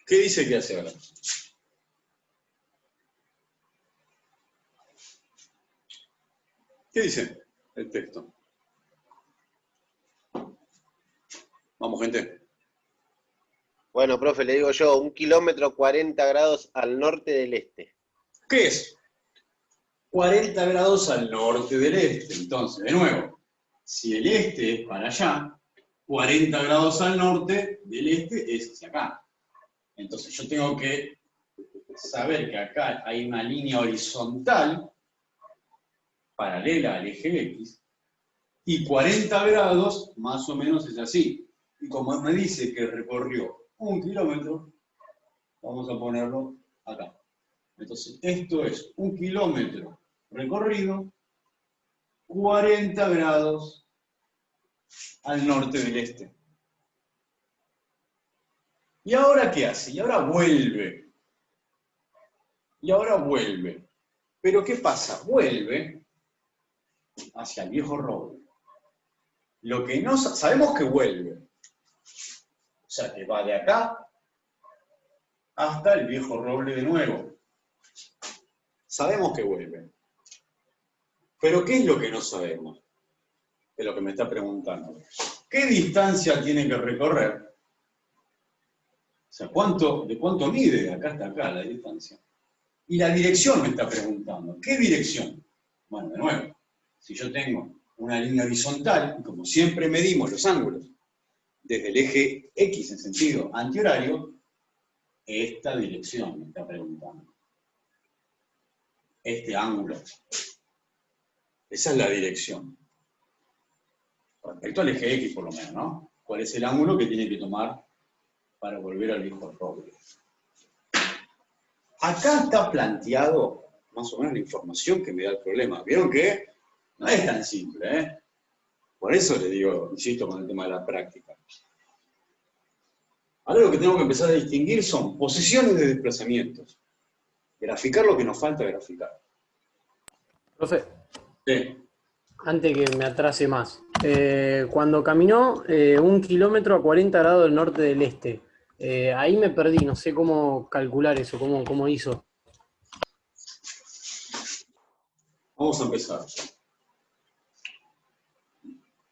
Speaker 1: ¿Qué dice que hace ahora? ¿Qué dice el texto? Vamos, gente.
Speaker 2: Bueno, profe, le digo yo, 1 kilómetro 40 grados al norte del este.
Speaker 1: ¿Qué es? 40 grados al norte del este. Entonces, de nuevo, si el este es para allá, 40 grados al norte del este es hacia acá. Entonces yo tengo que saber que acá hay una línea horizontal paralela al eje X, y 40 grados más o menos es así. Y como me dice que recorrió 1 kilómetro, vamos a ponerlo acá. Entonces, esto es 1 kilómetro recorrido, 40 grados al norte del este. ¿Y ahora qué hace? Y ahora vuelve. Y ahora vuelve. Pero ¿qué pasa? Vuelve hacia el viejo roble. Lo que no sabemos que vuelve. O sea, que va de acá hasta el viejo roble de nuevo. Sabemos que vuelve. Pero ¿qué es lo que no sabemos? Es lo que me está preguntando. ¿Qué distancia tiene que recorrer? O sea, ¿de cuánto mide de acá hasta acá la distancia? Y la dirección me está preguntando. ¿Qué dirección? Bueno, de nuevo, si yo tengo una línea horizontal, y como siempre medimos los ángulos desde el eje X en sentido antihorario, esta dirección me está preguntando. Este ángulo. Esa es la dirección. Respecto al eje X, por lo menos, ¿no? ¿Cuál es el ángulo que tiene que tomar para volver al viejo roble? Acá está planteado más o menos la información que me da el problema. Vieron que no es tan simple, ¿eh? Por eso les digo, insisto con el tema de la práctica. Ahora lo que tengo que empezar a distinguir son posiciones de desplazamientos. Graficar lo que nos falta graficar.
Speaker 5: Profe,
Speaker 1: Sí.
Speaker 5: antes que me atrase más. Cuando caminó 1 kilómetro a 40 grados del norte del este, ahí me perdí, no sé cómo calcular eso, cómo hizo.
Speaker 1: Vamos a empezar.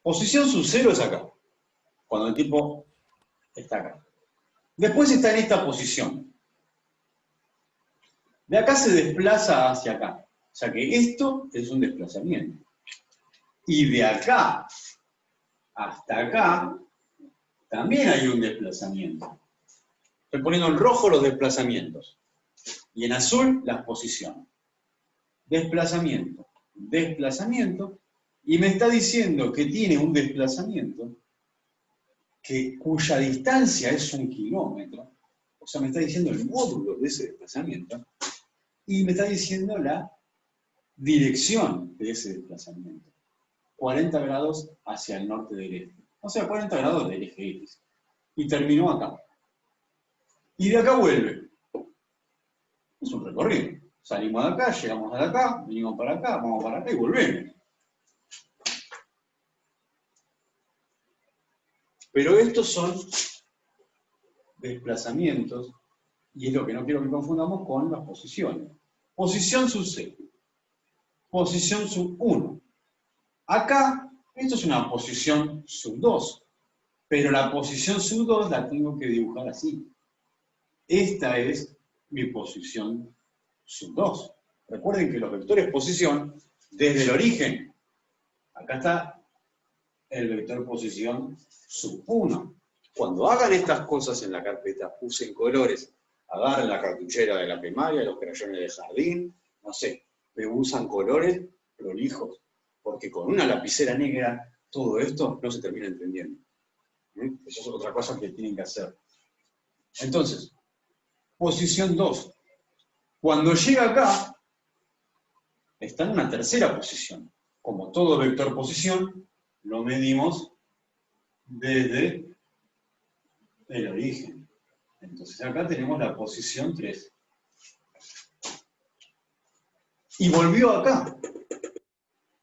Speaker 1: Posición sub 0 es acá, cuando el tipo está acá. Después está en esta posición. De acá se desplaza hacia acá. O sea que esto es un desplazamiento. Y de acá hasta acá también hay un desplazamiento. Estoy poniendo en rojo los desplazamientos. Y en azul las posiciones. Desplazamiento, desplazamiento. Y me está diciendo que tiene un desplazamiento cuya distancia es 1 kilómetro. O sea, me está diciendo el módulo de ese desplazamiento. Y me está diciendo la dirección de ese desplazamiento. 40 grados hacia el norte del este. O sea, 40 grados del eje X. Y terminó acá. Y de acá vuelve. Es un recorrido. Salimos de acá, llegamos de acá, venimos para acá, vamos para acá y volvemos. Pero estos son desplazamientos, y es lo que no quiero que confundamos con las posiciones. Posición sub 0. Posición sub 1. Acá, esto es una posición sub 2. Pero la posición sub 2 la tengo que dibujar así. Esta es mi posición sub 2. Recuerden que los vectores posición, desde el origen, acá está el vector posición sub 1. Cuando hagan estas cosas en la carpeta, usen colores, agarren la cartuchera de la primaria, los crayones de jardín, no sé, pero usan colores prolijos, porque con una lapicera negra todo esto no se termina entendiendo. Eso es otra cosa que tienen que hacer. Entonces, posición 2. Cuando llega acá, está en una tercera posición. Como todo vector posición, lo medimos desde el origen. Entonces acá tenemos la posición 3. Y volvió acá.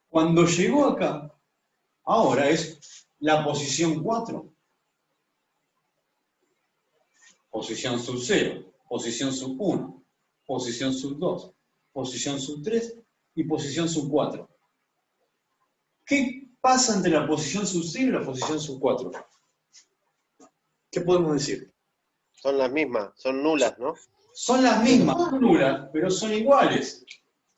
Speaker 1: Cuando llegó acá, ahora es la posición 4. Posición sub 0, posición sub 1, posición sub 2, posición sub 3 y posición sub 4. ¿Qué pasa entre la posición sub 0 y la posición sub 4? ¿Qué podemos decir?
Speaker 2: Son las mismas, son nulas, ¿no?
Speaker 1: Son las mismas, son nulas, pero son iguales.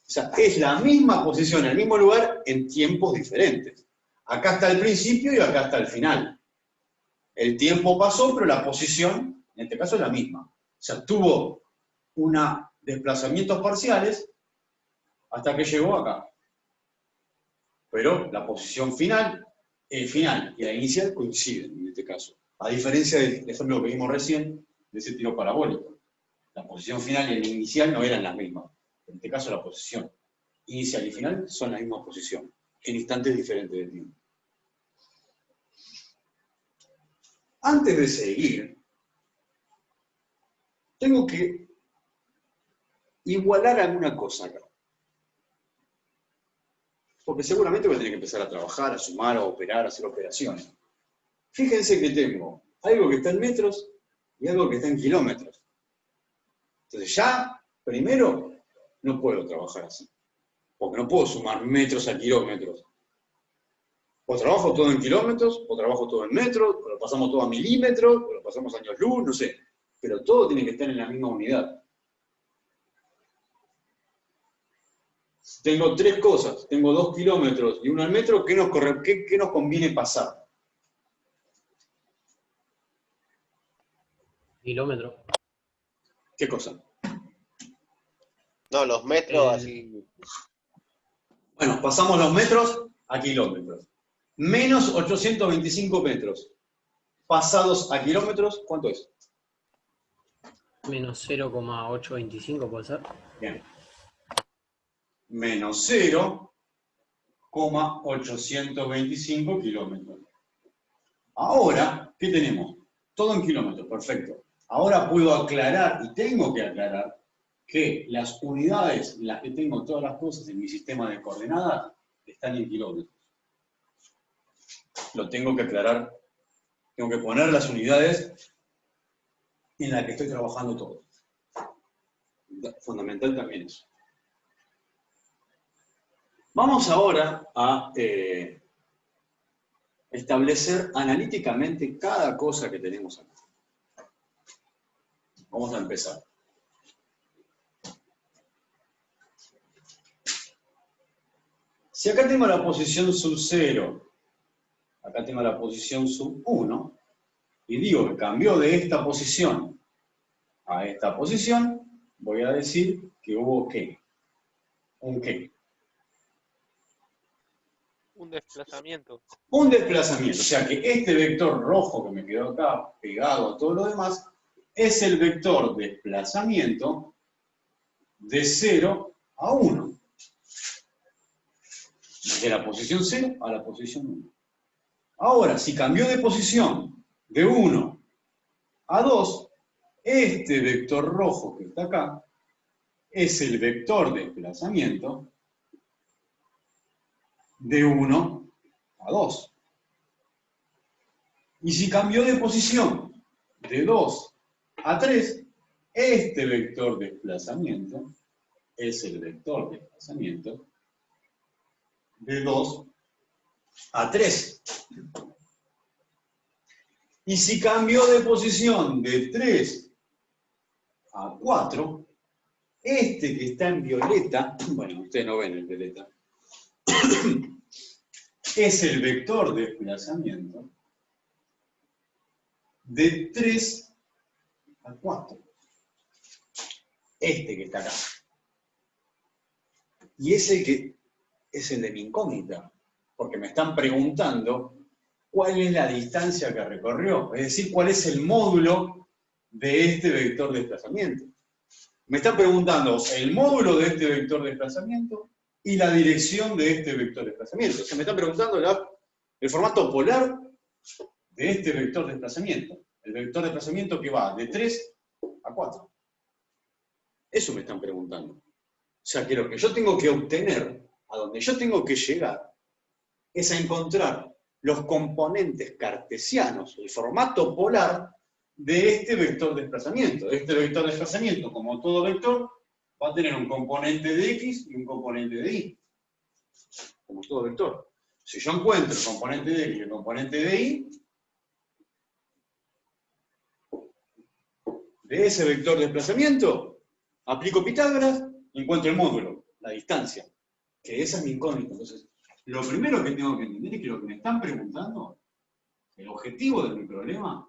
Speaker 1: O sea, es la misma posición, el mismo lugar, en tiempos diferentes. Acá está el principio y acá está el final. El tiempo pasó, pero la posición, en este caso, es la misma. O sea, tuvo desplazamientos parciales hasta que llegó acá. Pero la posición final, el final y la inicial coinciden en este caso. A diferencia del ejemplo que vimos recién, de ese tiro parabólico. La posición final y la inicial no eran las mismas. En este caso la posición inicial y final son la misma posición, en instantes diferentes de tiempo. Antes de seguir, tengo que igualar alguna cosa acá. Porque seguramente voy a tener que empezar a trabajar, a sumar, a operar, a hacer operaciones. Fíjense que tengo algo que está en metros y algo que está en kilómetros. Entonces ya, primero, no puedo trabajar así. Porque no puedo sumar metros a kilómetros. O trabajo todo en kilómetros, o trabajo todo en metros, o lo pasamos todo a milímetros, o lo pasamos a años luz, no sé. Pero todo tiene que estar en la misma unidad. Tengo tres cosas. Tengo 2 kilómetros y 1 al metro. ¿Qué nos conviene pasar?
Speaker 5: Kilómetro.
Speaker 1: ¿Qué cosa?
Speaker 2: No, los metros así.
Speaker 1: Bueno, pasamos los metros a kilómetros. Menos 825 metros. Pasados a kilómetros, ¿cuánto es?
Speaker 5: Menos 0,825 puede ser.
Speaker 1: Bien. Menos 0,825 kilómetros. Ahora, ¿qué tenemos? Todo en kilómetros, perfecto. Ahora puedo aclarar, y tengo que aclarar, que las unidades en las que tengo todas las cosas en mi sistema de coordenadas están en kilómetros. Lo tengo que aclarar. Tengo que poner las unidades en las que estoy trabajando todo. Fundamental también eso. Vamos ahora a establecer analíticamente cada cosa que tenemos acá. Vamos a empezar. Si acá tengo la posición sub 0, acá tengo la posición sub 1, y digo que cambió de esta posición a esta posición, voy a decir que hubo ¿qué? ¿Un qué?
Speaker 6: Un desplazamiento.
Speaker 1: Un desplazamiento. O sea que este vector rojo que me quedó acá pegado a todo lo demás es el vector desplazamiento de 0 a 1. De la posición 0 a la posición 1. Ahora, si cambió de posición de 1 a 2, este vector rojo que está acá es el vector desplazamiento de 1 a 2. Y si cambió de posición de 2 a 3, este vector desplazamiento es el vector desplazamiento de 2 a 3. Y si cambió de posición de 3 a 4, este que está en violeta, bueno, ustedes no ven el violeta, es el vector desplazamiento de 3 a 4. Este que está acá. Y es el de mi incógnita, porque me están preguntando cuál es la distancia que recorrió, es decir, cuál es el módulo de este vector de desplazamiento. Me están preguntando el módulo de este vector de desplazamiento y la dirección de este vector de desplazamiento. O sea, me están preguntando el formato polar de este vector de desplazamiento. El vector de desplazamiento que va de 3 a 4. Eso me están preguntando. O sea, que lo que yo tengo que obtener, a donde yo tengo que llegar, es a encontrar los componentes cartesianos, el formato polar de este vector de desplazamiento. Este vector de desplazamiento, como todo vector, va a tener un componente de x y un componente de y. Como todo vector. Si yo encuentro el componente de x y el componente de y, de ese vector de desplazamiento, aplico Pitágoras y encuentro el módulo, la distancia. Que esa es mi incógnita. Entonces, lo primero que tengo que entender es que lo que me están preguntando, el objetivo de mi problema,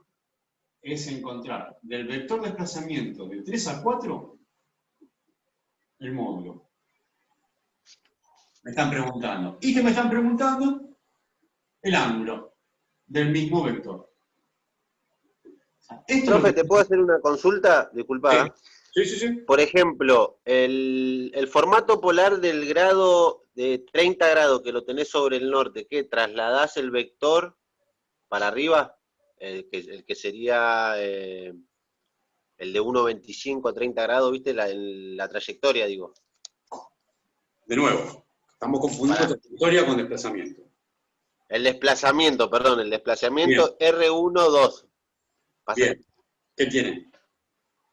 Speaker 1: es encontrar del vector de desplazamiento de 3 a 4 el módulo. Me están preguntando. ¿Y qué me están preguntando? El ángulo del mismo vector. Esto
Speaker 2: Profe,
Speaker 1: es lo
Speaker 2: ¿te puedo hacer una consulta? Disculpa.
Speaker 1: Sí, sí, sí.
Speaker 2: Por ejemplo, el formato polar del grado de 30 grados que lo tenés sobre el norte, ¿qué? ¿Trasladás el vector para arriba? El que sería el de 1,25 a 30 grados, ¿viste? La trayectoria, digo.
Speaker 1: De nuevo, estamos confundiendo trayectoria con desplazamiento.
Speaker 2: El desplazamiento, perdón, el desplazamiento R1,2.
Speaker 1: Bien. ¿Qué tiene?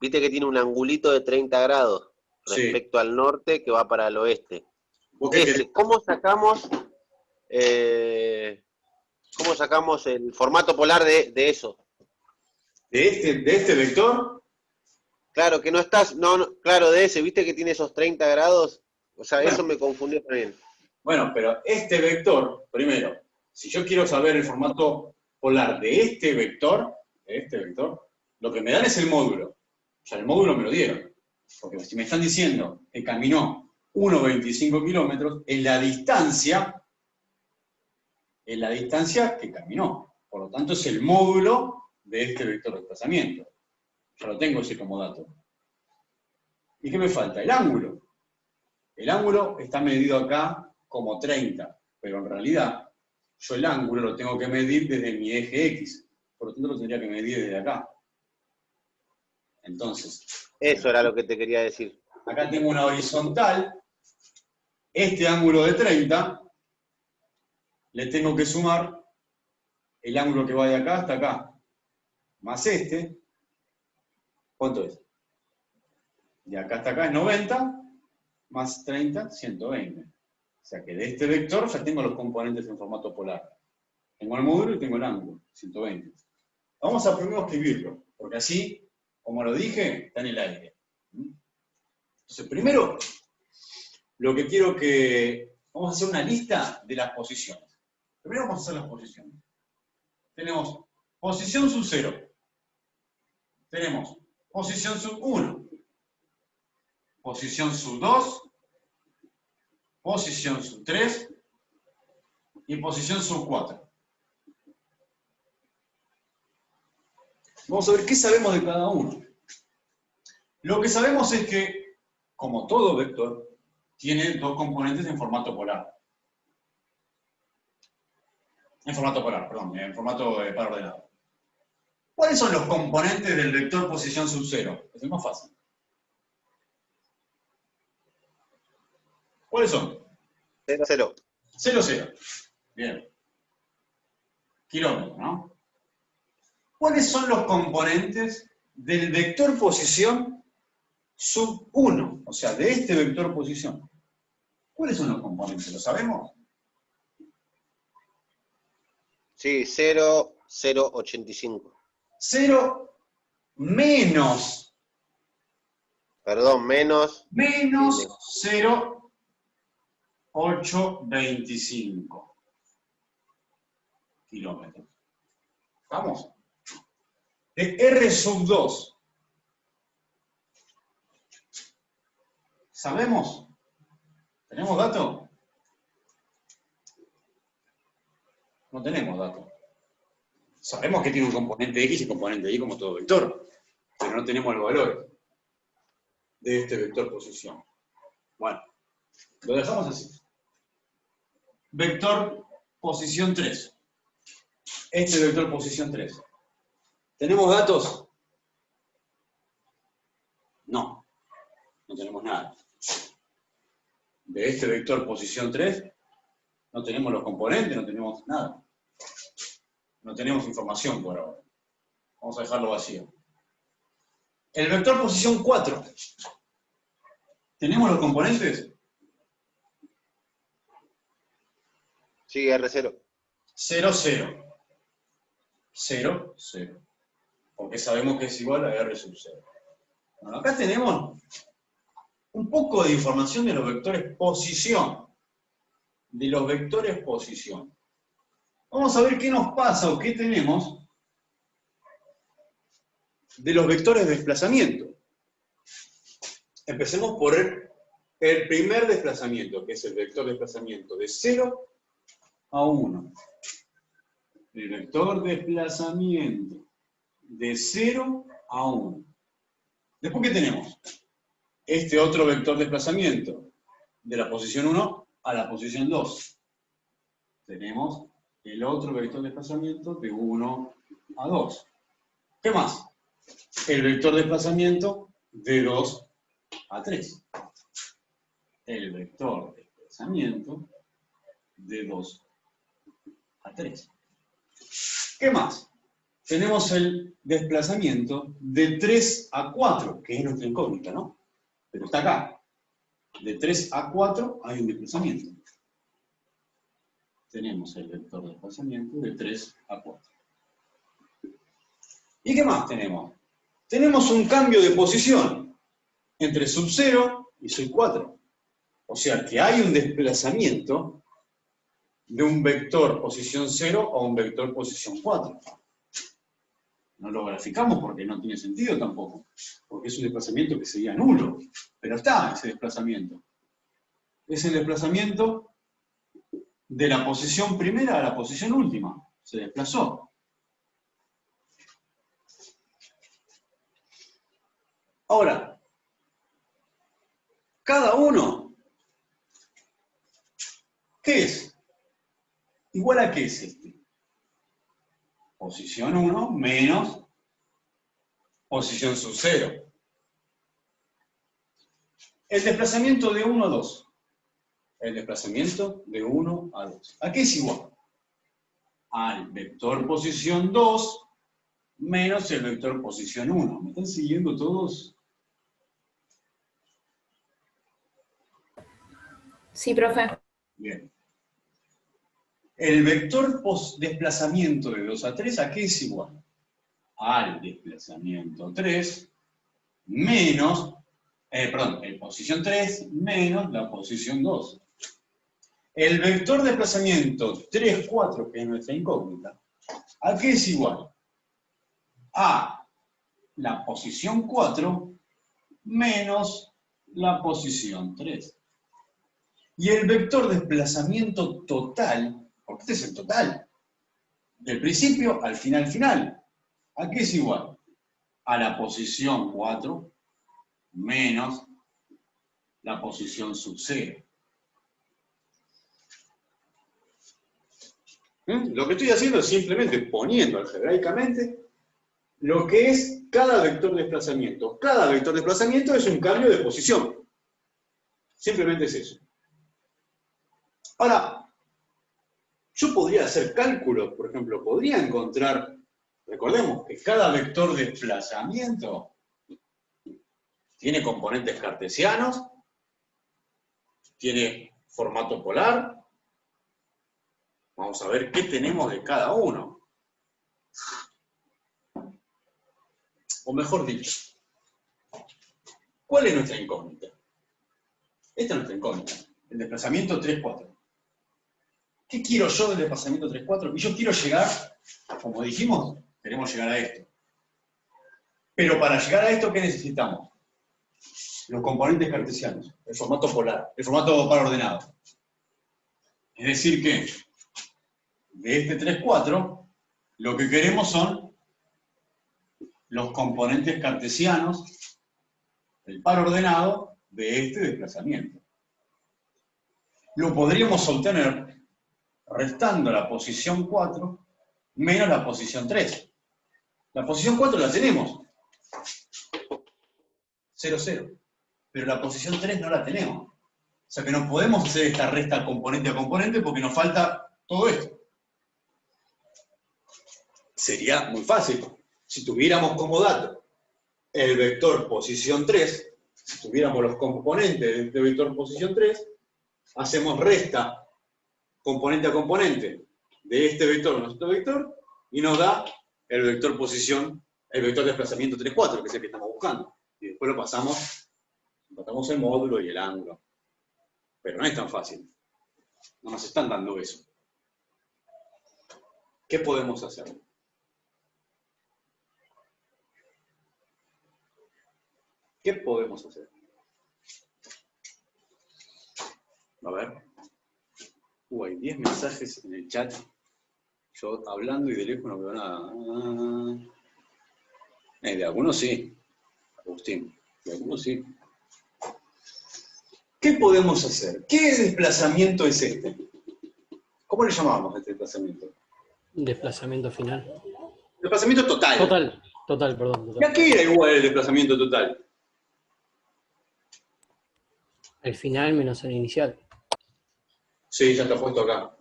Speaker 2: Viste que tiene un angulito de 30 grados
Speaker 1: Sí.
Speaker 2: respecto al norte que va para el oeste.
Speaker 1: ¿Vos qué querés?
Speaker 2: ¿Cómo sacamos el formato polar de eso?
Speaker 1: ¿De este vector?
Speaker 2: Claro, que no estás, claro, de ese, viste que tiene esos 30 grados, o sea,
Speaker 1: Bueno.
Speaker 2: eso me confundió también.
Speaker 1: Bueno, pero este vector, primero, si yo quiero saber el formato polar de este vector, lo que me dan es el módulo. O sea, el módulo me lo dieron. Porque si me están diciendo que caminó 1,25 kilómetros, es la distancia que caminó. Por lo tanto, es el módulo de este vector de desplazamiento. Yo lo tengo ese como dato. ¿Y qué me falta? El ángulo. El ángulo está medido acá como 30, pero en realidad yo el ángulo lo tengo que medir desde mi eje X. Por lo tanto, lo tendría que medir desde acá. Entonces,
Speaker 2: Eso era lo que te quería decir.
Speaker 1: acá tengo una horizontal. Este ángulo de 30, le tengo que sumar el ángulo que va de acá hasta acá, más este. ¿Cuánto es? De acá hasta acá es 90, más 30, 120. O sea que de este vector ya tengo los componentes en formato polar. Tengo el módulo y tengo el ángulo, 120. Vamos a primero escribirlo, porque así, como lo dije, está en el aire. Entonces, primero, lo que quiero que... Vamos a hacer una lista de las posiciones. Primero vamos a hacer las posiciones. Tenemos posición sub 0. Tenemos posición sub 1. Posición sub 2. Posición sub 3. Y posición sub 4. Vamos a ver qué sabemos de cada uno. Lo que sabemos es que, como todo vector, tiene dos componentes en formato polar. En formato par ordenado. ¿Cuáles son los componentes del vector posición sub 0? Es el más fácil. ¿Cuáles son?
Speaker 2: 0, 0.
Speaker 1: 0, 0. Bien. Kilómetro, ¿no? ¿Cuáles son los componentes del vector posición sub 1? O sea, de este vector posición. ¿Cuáles son los componentes? ¿Lo sabemos?
Speaker 2: Sí, 0, 0, 85.
Speaker 1: 0 menos.
Speaker 2: Perdón, menos.
Speaker 1: Menos 0, 8, 25 kilómetros. ¿Vamos? De R sub 2. ¿Sabemos? ¿Tenemos dato? No tenemos dato. Sabemos que tiene un componente X y componente Y como todo vector, pero no tenemos el valor de este vector posición. Bueno, lo dejamos así. Vector posición 3. Este vector posición 3. ¿Tenemos datos? No, no tenemos nada. De este vector posición 3 no tenemos los componentes, no tenemos nada. No tenemos información por ahora. Vamos a dejarlo vacío. El vector posición 4. ¿Tenemos los componentes?
Speaker 2: Sí, R0.
Speaker 1: 0, 0. 0, 0. Porque sabemos que es igual a R sub 0. Bueno, acá tenemos un poco de información de los vectores posición. De los vectores posición. Vamos a ver qué nos pasa o qué tenemos de los vectores de desplazamiento. Empecemos por el primer desplazamiento, que es el vector de desplazamiento de 0 a 1. El vector de desplazamiento de 0 a 1. Después, ¿qué tenemos? Este otro vector de desplazamiento de la posición 1 a la posición 2. Tenemos el otro vector de desplazamiento de 1 a 2. ¿Qué más? El vector de desplazamiento de 2 a 3. El vector de desplazamiento de 2 a 3. ¿Qué más? Tenemos el desplazamiento de 3 a 4, que es nuestra incógnita, ¿no? Pero está acá. De 3 a 4 hay un desplazamiento. Tenemos el vector de desplazamiento de 3 a 4. ¿Y qué más tenemos? Tenemos un cambio de posición entre sub 0 y sub 4. O sea que hay un desplazamiento de un vector posición 0 a un vector posición 4. No lo graficamos porque no tiene sentido tampoco, porque es un desplazamiento que sería nulo, pero está ese desplazamiento. Es el desplazamiento de la posición primera a la posición última. Se desplazó. Ahora, cada uno, ¿qué es? ¿Igual a qué es este? Posición 1 menos posición sub 0. El desplazamiento de 1 a 2. El desplazamiento de 1 a 2. ¿A qué es igual? Al vector posición 2 menos el vector posición 1. ¿Me están siguiendo todos?
Speaker 7: Sí, profe.
Speaker 1: Bien. El vector desplazamiento de 2 a 3, ¿a qué es igual? Al desplazamiento 3 menos, el posición 3 menos la posición 2. El vector desplazamiento 3, 4, que es nuestra incógnita, ¿a qué es igual? A la posición 4 menos la posición 3. Y el vector desplazamiento total, porque este es el total, del principio al final, ¿a qué es igual? A la posición 4 menos la posición sub 0. Lo que estoy haciendo es simplemente poniendo algebraicamente lo que es cada vector de desplazamiento. Cada vector de desplazamiento es un cambio de posición. Simplemente es eso. Ahora, yo podría hacer cálculos, por ejemplo, podría encontrar, recordemos que cada vector de desplazamiento tiene componentes cartesianos, tiene formato polar. Vamos a ver qué tenemos de cada uno. O mejor dicho, ¿cuál es nuestra incógnita? Esta es nuestra incógnita, el desplazamiento 3, 4. ¿Qué quiero yo del desplazamiento 3, 4? Y yo quiero llegar, como dijimos, queremos llegar a esto. Pero para llegar a esto, ¿qué necesitamos? Los componentes cartesianos, el formato polar, el formato par ordenado. Es decir que, de este 3, 4, lo que queremos son los componentes cartesianos, el par ordenado, de este desplazamiento. Lo podríamos obtener restando la posición 4 menos la posición 3. La posición 4 la tenemos. 0, 0. Pero la posición 3 no la tenemos. O sea que no podemos hacer esta resta componente a componente porque nos falta todo esto. Sería muy fácil. Si tuviéramos como dato el vector posición 3, si tuviéramos los componentes de este vector posición 3, hacemos resta componente a componente de este vector a nuestro vector y nos da el vector posición, el vector desplazamiento 3, 4, que es el que estamos buscando. Y después lo pasamos el módulo y el ángulo. Pero no es tan fácil. No nos están dando eso. ¿Qué podemos hacer? ¿Qué podemos hacer? A ver. Hay 10 mensajes en el chat. Yo hablando y de lejos no veo nada. De algunos sí, Agustín. De algunos sí. ¿Qué podemos hacer? ¿Qué desplazamiento es este? ¿Cómo le llamábamos a este desplazamiento?
Speaker 5: Desplazamiento final.
Speaker 1: Desplazamiento total.
Speaker 5: Total, perdón.
Speaker 1: ¿Y a qué era igual el desplazamiento total?
Speaker 5: El final menos el inicial.
Speaker 1: Sí, ya está puesto acá.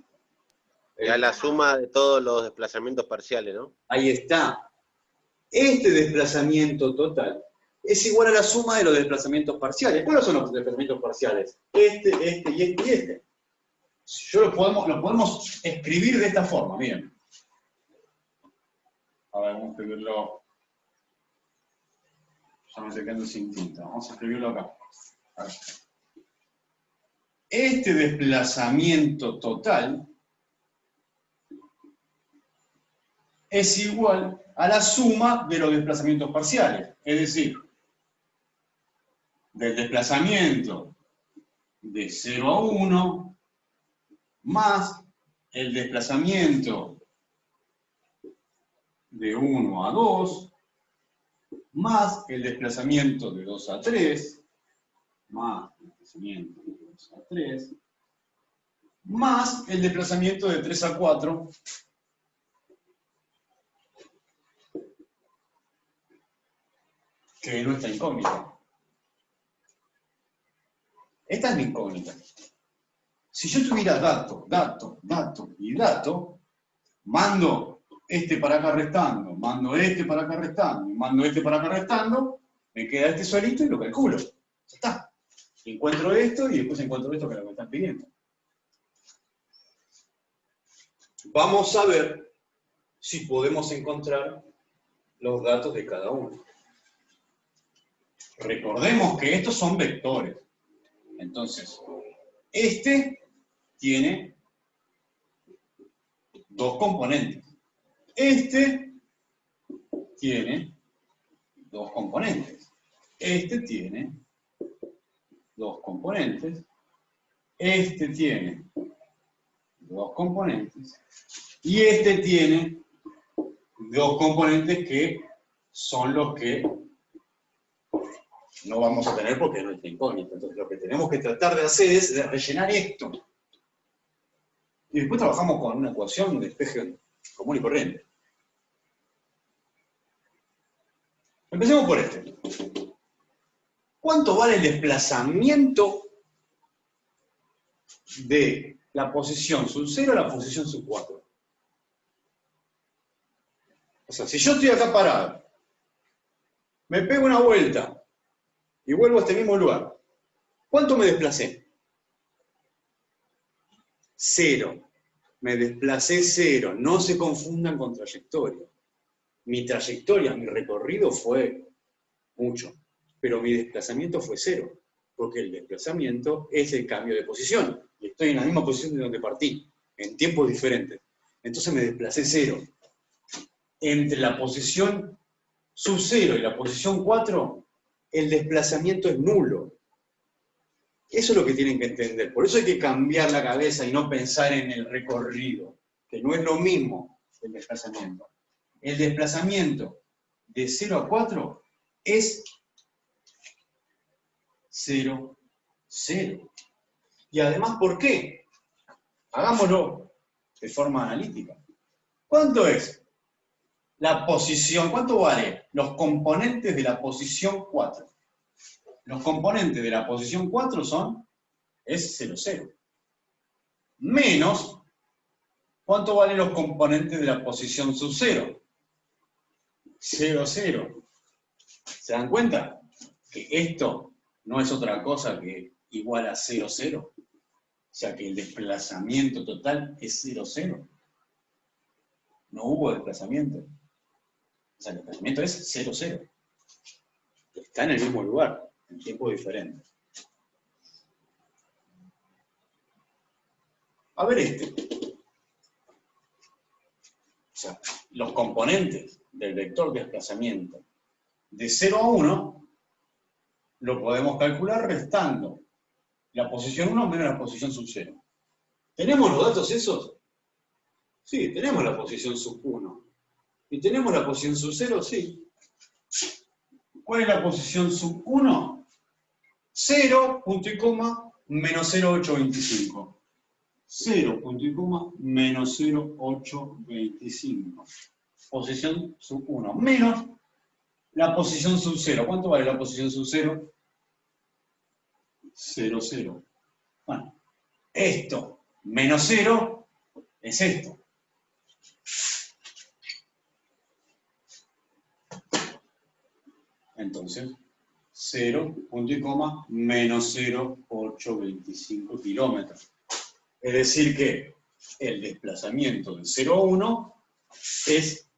Speaker 2: Ya la suma de todos los desplazamientos parciales, ¿no?
Speaker 1: Ahí está. Este desplazamiento total es igual a la suma de los desplazamientos parciales. ¿Cuáles son los desplazamientos parciales? Este y este. Lo podemos escribir de esta forma, miren. A ver, vamos a escribirlo. Ya me estoy quedando sin tinta. Vamos a escribirlo acá. A ver. Este desplazamiento total es igual a la suma de los desplazamientos parciales. Es decir, del desplazamiento de 0 a 1 más el desplazamiento de 1 a 2 más el desplazamiento de 2 a 3 más el desplazamiento de 2 a 3 más el desplazamiento de 3 a 4 que es nuestra incógnita. Esta es mi incógnita. Si yo tuviera dato, y dato, mando este para acá restando, mando este para acá restando, mando este para acá restando, me queda este solito y lo calculo. Ya está. Encuentro esto y después encuentro esto que es lo que me están pidiendo. Vamos a ver si podemos encontrar los datos de cada uno. Recordemos que estos son vectores. Entonces, este tiene dos componentes. Este tiene dos componentes. Este tiene dos componentes. Este tiene dos componentes. Y este tiene dos componentes que son los que no vamos a tener porque es nuestra incógnita. Entonces lo que tenemos que tratar de hacer es de rellenar esto. Y después trabajamos con una ecuación de despeje común y corriente. Empecemos por este. ¿Cuánto vale el desplazamiento de la posición sub 0 a la posición sub 4? O sea, si yo estoy acá parado, me pego una vuelta y vuelvo a este mismo lugar, ¿cuánto me desplacé? 0. Me desplacé 0. No se confundan con trayectoria. Mi trayectoria, mi recorrido fue mucho, pero mi desplazamiento fue 0, porque el desplazamiento es el cambio de posición. Y estoy en la misma posición de donde partí, en tiempos diferentes. Entonces me desplacé 0. Entre la posición sub 0 y la posición 4, el desplazamiento es nulo. Eso es lo que tienen que entender. Por eso hay que cambiar la cabeza y no pensar en el recorrido, que no es lo mismo el desplazamiento. El desplazamiento de 0 a 4 es 0, 0. Y además, ¿por qué? Hagámoslo de forma analítica. ¿Cuánto es la posición? ¿Cuánto vale los componentes de la posición 4? Los componentes de la posición 4 es 0, 0. Menos, ¿cuánto valen los componentes de la posición sub 0? 0, 0. ¿Se dan cuenta? Que esto no es otra cosa que igual a 0, 0. O sea que el desplazamiento total es 0, 0. No hubo desplazamiento. O sea, el desplazamiento es 0, 0. Está en el mismo lugar, en tiempo diferente. A ver este. O sea, los componentes del vector de desplazamiento de 0 a 1 lo podemos calcular restando la posición 1 menos la posición sub 0. ¿Tenemos los datos esos? Sí, tenemos la posición sub 1. ¿Y tenemos la posición sub 0? Sí. ¿Cuál es la posición sub 1? 0, punto y coma, menos 0,825. 0, punto y coma, menos 0,825. Posición sub 1. Menos la posición sub 0. ¿Cuánto vale la posición sub 0? 0, 0. Bueno, esto menos 0 es esto. Entonces, 0, punto y coma, menos 0,825 kilómetros. Es decir que el desplazamiento de 0 a 1 es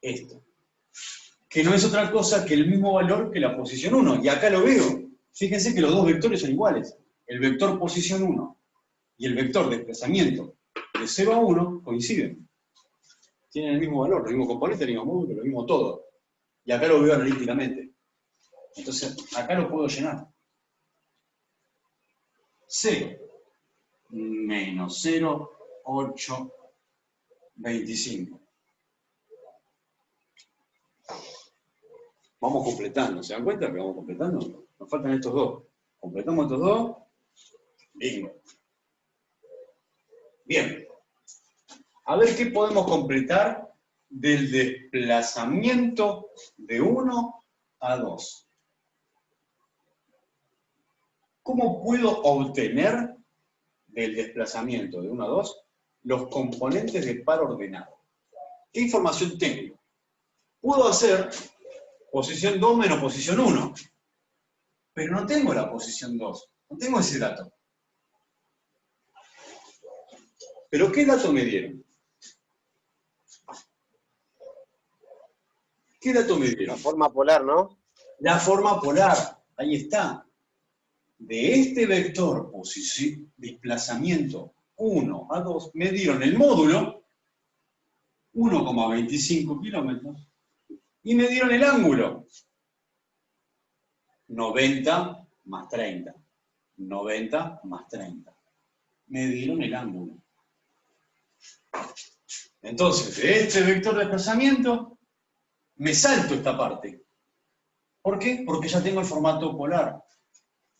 Speaker 1: esto. Que no es otra cosa que el mismo valor que la posición 1. Y acá lo veo. Fíjense que los dos vectores son iguales. El vector posición 1 y el vector desplazamiento de 0 a 1 coinciden. Tienen el mismo valor, el mismo componente, el mismo módulo, lo mismo todo. Y acá lo veo analíticamente. Entonces, acá lo puedo llenar. 0 menos 0,825. Vamos completando. ¿Se dan cuenta que vamos completando? Nos faltan estos dos. Completamos estos dos. Bingo. Bien. A ver qué podemos completar del desplazamiento de 1 a 2. ¿Cómo puedo obtener del desplazamiento de 1 a 2 los componentes de par ordenado? ¿Qué información tengo? Puedo hacer posición 2 menos posición 1, pero no tengo la posición 2, no tengo ese dato. ¿Pero qué dato me dieron? ¿Qué dato me dieron?
Speaker 2: La forma polar, ¿no?
Speaker 1: La forma polar, ahí está. De este vector desplazamiento 1 a 2, me dieron el módulo, 1,25 kilómetros, y me dieron el ángulo, 90 más 30. 90 más 30. Me dieron el ángulo. Entonces, de este vector de desplazamiento, me salto esta parte. ¿Por qué? Porque ya tengo el formato polar.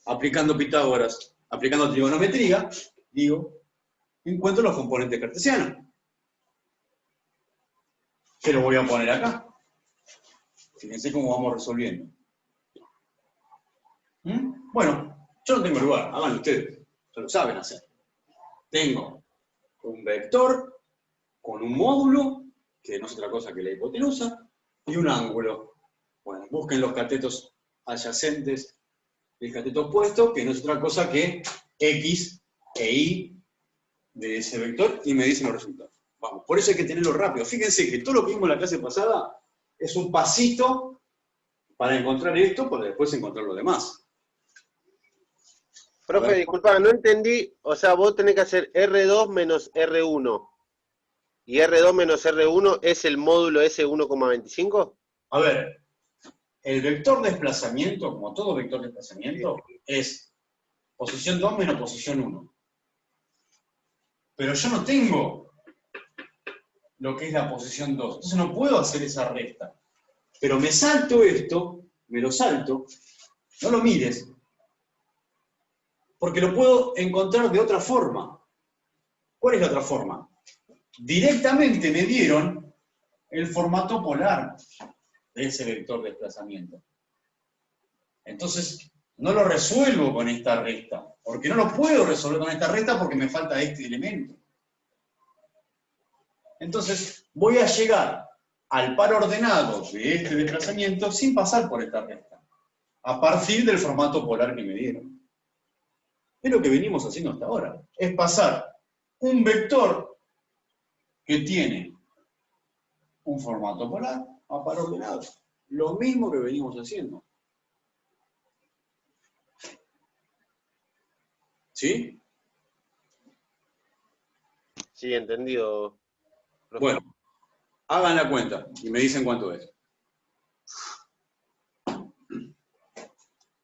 Speaker 1: Aplicando Pitágoras, aplicando trigonometría, digo, encuentro los componentes cartesianos. ¿Qué lo voy a poner acá? Fíjense cómo vamos resolviendo. Bueno, yo no tengo lugar, háganlo ustedes, ya lo saben hacer. Tengo un vector con un módulo, que no es otra cosa que la hipotenusa, y un ángulo. Bueno, busquen los catetos adyacentes del cateto opuesto, que no es otra cosa que X e Y de ese vector, y me dicen los resultados. Vamos, por eso hay que tenerlo rápido. Fíjense que todo lo que vimos en la clase pasada es un pasito para encontrar esto, para después encontrar lo demás.
Speaker 2: Profe, disculpa, no entendí. O sea, vos tenés que hacer R2 menos R1. ¿Y R2 menos R1 es el módulo S1,25?
Speaker 1: A ver, el vector desplazamiento, como todo vector desplazamiento, es posición 2 menos posición 1. Pero yo no tengo lo que es la posición 2, entonces no puedo hacer esa resta. Pero me salto esto, me lo salto, no lo mires, porque lo puedo encontrar de otra forma. ¿Cuál es la otra forma? Directamente me dieron el formato polar de ese vector de desplazamiento. Entonces, no lo resuelvo con esta resta, porque no lo puedo resolver con esta resta porque me falta este elemento. Entonces, voy a llegar al par ordenado de este desplazamiento sin pasar por esta resta, a partir del formato polar que me dieron. Es lo que venimos haciendo hasta ahora, es pasar un vector que tiene un formato polar a par ordenado. Lo mismo que venimos haciendo. ¿Sí?
Speaker 2: Sí, entendido. Profe.
Speaker 1: Bueno, hagan la cuenta y me dicen cuánto es.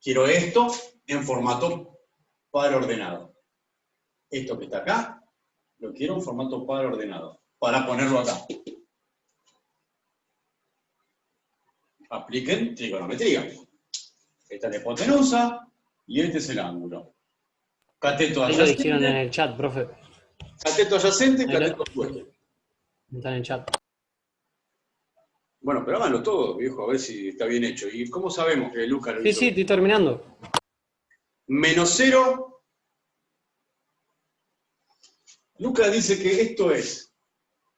Speaker 1: Quiero esto en formato par ordenado. Esto que está acá, lo quiero en formato par ordenado, para ponerlo acá. Apliquen trigonometría. Esta es la hipotenusa y este es el ángulo. Cateto
Speaker 5: Ahí lo dijeron en
Speaker 1: adyacente,
Speaker 5: el chat, profe.
Speaker 1: cateto adyacente,
Speaker 5: Ahí lo-
Speaker 1: cateto opuesto.
Speaker 5: Está en el chat.
Speaker 1: Bueno, pero háganlo todo, viejo, a ver si está bien hecho. ¿Y cómo sabemos que Lucas lo
Speaker 5: Sí,
Speaker 1: hizo?
Speaker 5: sí, estoy terminando.
Speaker 1: Menos 0. Lucas dice que esto es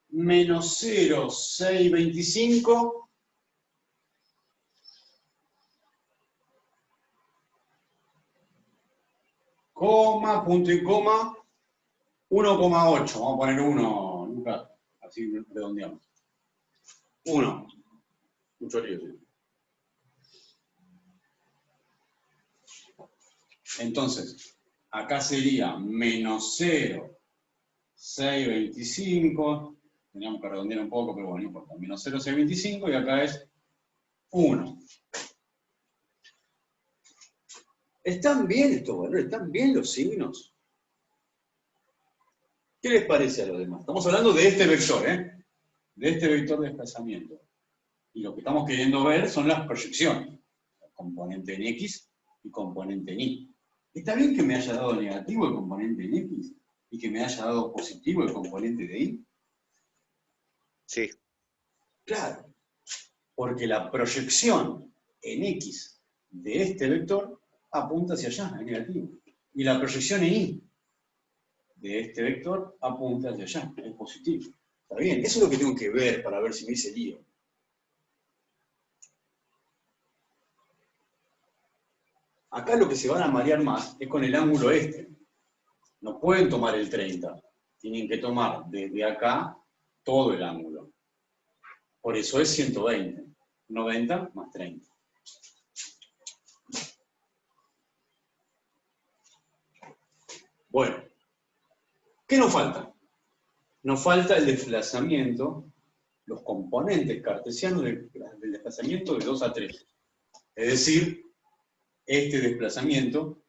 Speaker 1: menos 0,625 coma, punto y coma, 1,8. Vamos a poner 1, Lucas, así redondeamos. 1. Mucho lío, sí. Entonces, acá sería menos 0,625. Teníamos que redondear un poco, pero bueno, no importa. Menos 0,625 y acá es 1. ¿Están bien estos valores? ¿Están bien los signos? ¿Qué les parece a los demás? Estamos hablando de este vector, ¿eh? De este vector de desplazamiento. Y lo que estamos queriendo ver son las proyecciones. Componente en X y componente en Y. ¿Está bien que me haya dado negativo el componente en X y que me haya dado positivo el componente de Y?
Speaker 2: Sí.
Speaker 1: Claro, porque la proyección en X de este vector apunta hacia allá, es negativo. Y la proyección en Y de este vector apunta hacia allá, es positivo. ¿Está bien? Eso es lo que tengo que ver para ver si me hice lío. Acá lo que se van a marear más es con el ángulo este. No pueden tomar el 30. Tienen que tomar desde acá todo el ángulo. Por eso es 120. 90 más 30. Bueno, ¿qué nos falta? Nos falta el desplazamiento, los componentes cartesianos del desplazamiento de 2 a 3. Es decir, este desplazamiento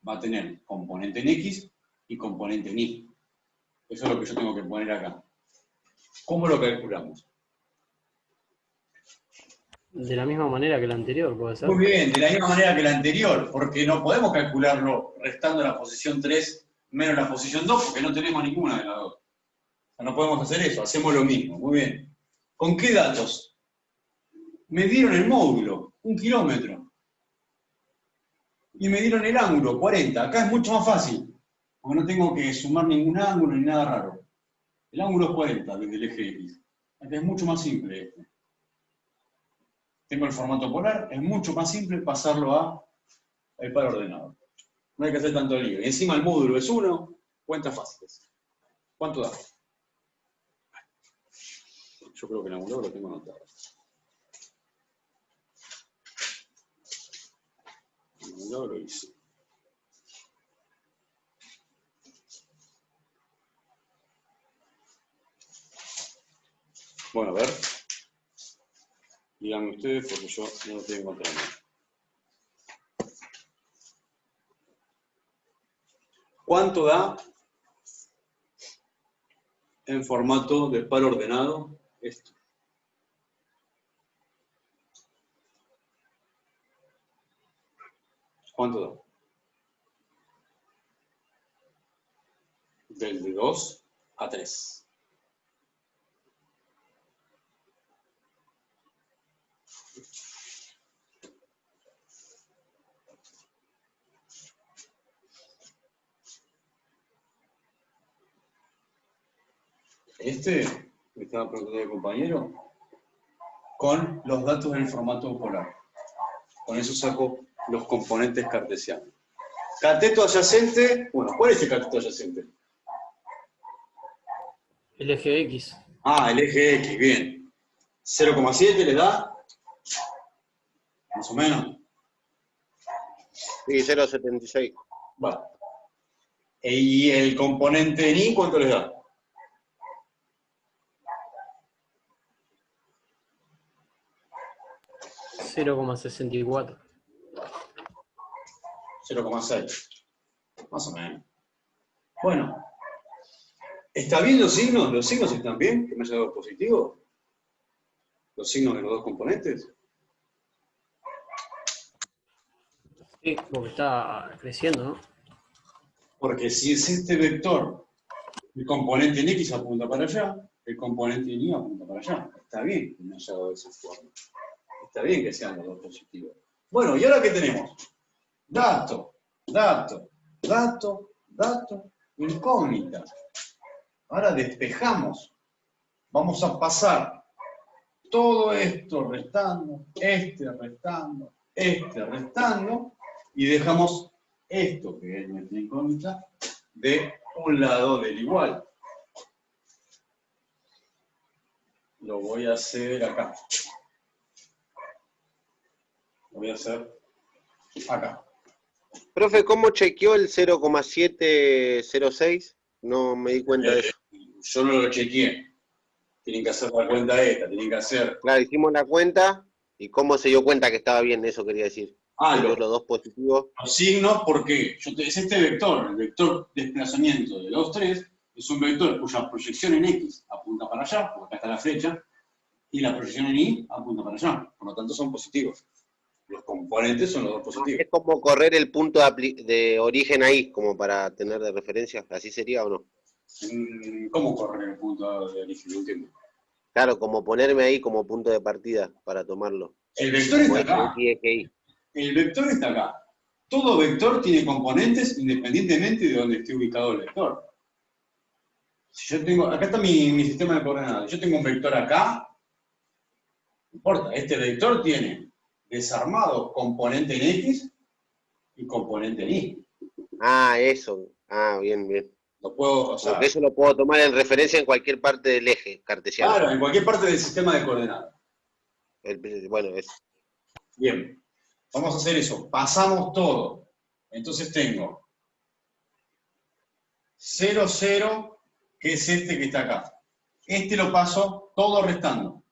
Speaker 1: va a tener componente en X y componente en Y. Eso es lo que yo tengo que poner acá. ¿Cómo lo calculamos?
Speaker 5: De la misma manera que la anterior, puede ser.
Speaker 1: Muy bien, de la misma manera que la anterior, porque no podemos calcularlo restando la posición 3 menos la posición 2, porque no tenemos ninguna de las dos. O sea, no podemos hacer eso, hacemos lo mismo. Muy bien. ¿Con qué datos? Me dieron el módulo, 1 kilómetro. Y me dieron el ángulo, 40. Acá es mucho más fácil, porque no tengo que sumar ningún ángulo ni nada raro. El ángulo es 40 desde el eje X. Acá es mucho más simple este. Tengo el formato polar, es mucho más simple pasarlo al par ordenado. No hay que hacer tanto lío. Y encima el módulo es 1, cuentas fáciles. ¿Cuánto da? Yo creo que el ángulo lo tengo anotado. El ángulo lo hice. Bueno, a ver. Díganme ustedes porque yo no lo tengo encontrando. ¿Cuánto da en formato de par ordenado esto? ¿Cuánto da? Del de 2 a 3. Me estaba preguntando el compañero, con los datos en el formato polar. Con eso saco los componentes cartesianos. Cateto adyacente, bueno, ¿cuál es el cateto adyacente?
Speaker 5: El eje X.
Speaker 1: Ah, el eje X, bien. 0,7 le da, más o menos.
Speaker 2: Sí, 0,76.
Speaker 1: Vale. ¿Y el componente en Y cuánto les da?
Speaker 5: $0,64.
Speaker 1: 0,6. Más o menos. Bueno, ¿está bien los signos? ¿Los signos están bien? ¿Que me haya dado positivo? ¿Los signos de los dos componentes?
Speaker 5: Sí, porque está creciendo, ¿no?
Speaker 1: Porque si es este vector, el componente en X apunta para allá, el componente en Y apunta para allá. Está bien que me haya dado de esa forma. Está bien que sean los dos positivos. Bueno, ¿y ahora qué tenemos? Dato, dato, dato, dato, incógnita. Ahora despejamos. Vamos a pasar todo esto restando, restando, y dejamos esto, que es nuestra incógnita, de un lado del igual. Lo voy a hacer acá. Lo voy a hacer acá.
Speaker 2: Profe, ¿cómo chequeó el 0,706? No me di cuenta de eso.
Speaker 1: Yo no lo chequeé. Tienen que hacer la cuenta esta, tienen que hacer...
Speaker 2: Claro, hicimos la cuenta, ¿y cómo se dio cuenta que estaba bien? Eso quería decir. Los dos positivos.
Speaker 1: Los signos, porque es este vector, el vector desplazamiento de los tres, es un vector cuya proyección en X apunta para allá, porque acá está la flecha, y la proyección en Y apunta para allá. Por lo tanto, son positivos. Los componentes son los dos positivos.
Speaker 2: Es como correr el punto de origen ahí, como para tener de referencia. ¿Así sería o no?
Speaker 1: ¿Cómo correr el punto de origen? No entiendo.
Speaker 2: Claro, como ponerme ahí como punto de partida para tomarlo.
Speaker 1: El vector está acá. El vector está acá. Todo vector tiene componentes independientemente de donde esté ubicado el vector. Si yo tengo, acá está mi sistema de coordenadas. Yo tengo un vector acá, no importa, este vector tiene desarmado componente en X y componente en Y.
Speaker 2: Ah, eso. Ah, bien, bien.
Speaker 1: Lo puedo, o sea,
Speaker 2: porque eso lo puedo tomar en referencia en cualquier parte del eje cartesiano.
Speaker 1: Claro, en cualquier parte del sistema de coordenadas.
Speaker 2: Bueno, eso.
Speaker 1: Bien, vamos a hacer eso. Pasamos todo. Entonces tengo 0, 0, que es este que está acá. Este lo paso todo restando.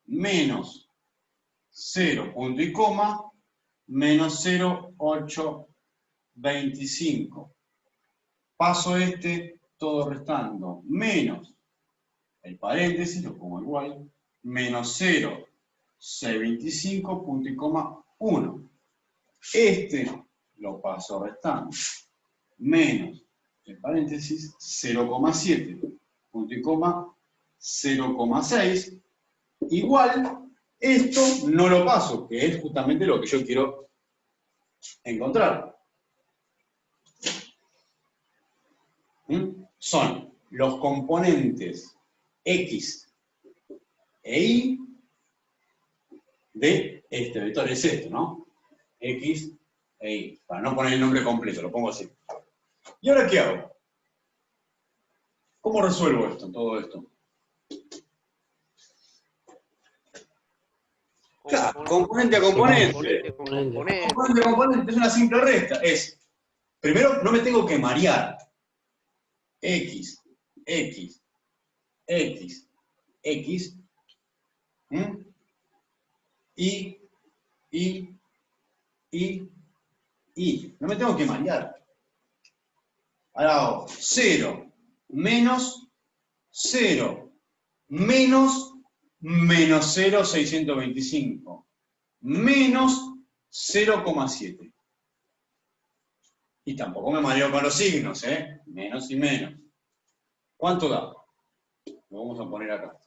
Speaker 1: Menos 0, punto y coma, menos 0,825. Paso este todo restando. Menos el paréntesis, lo pongo igual, menos 0,625, punto y coma, 1. Este lo paso restando. Menos el paréntesis, 0,7, punto y coma, 0,6. Igual, esto no lo paso, que es justamente lo que yo quiero encontrar. Son los componentes X e Y de este vector, es esto, ¿no? X e Y. Para no poner el nombre completo, lo pongo así. ¿Y ahora qué hago? ¿Cómo resuelvo esto, todo esto? Claro, componente a componente. Componente a componente es una simple resta. Primero, no me tengo que marear. X, X, X, X, Y. No me tengo que marear. Ahora hago 0, menos 0, menos 0,625, menos 0,7. Y tampoco me mareo con los signos, menos y menos. ¿Cuánto da? Lo vamos a poner acá.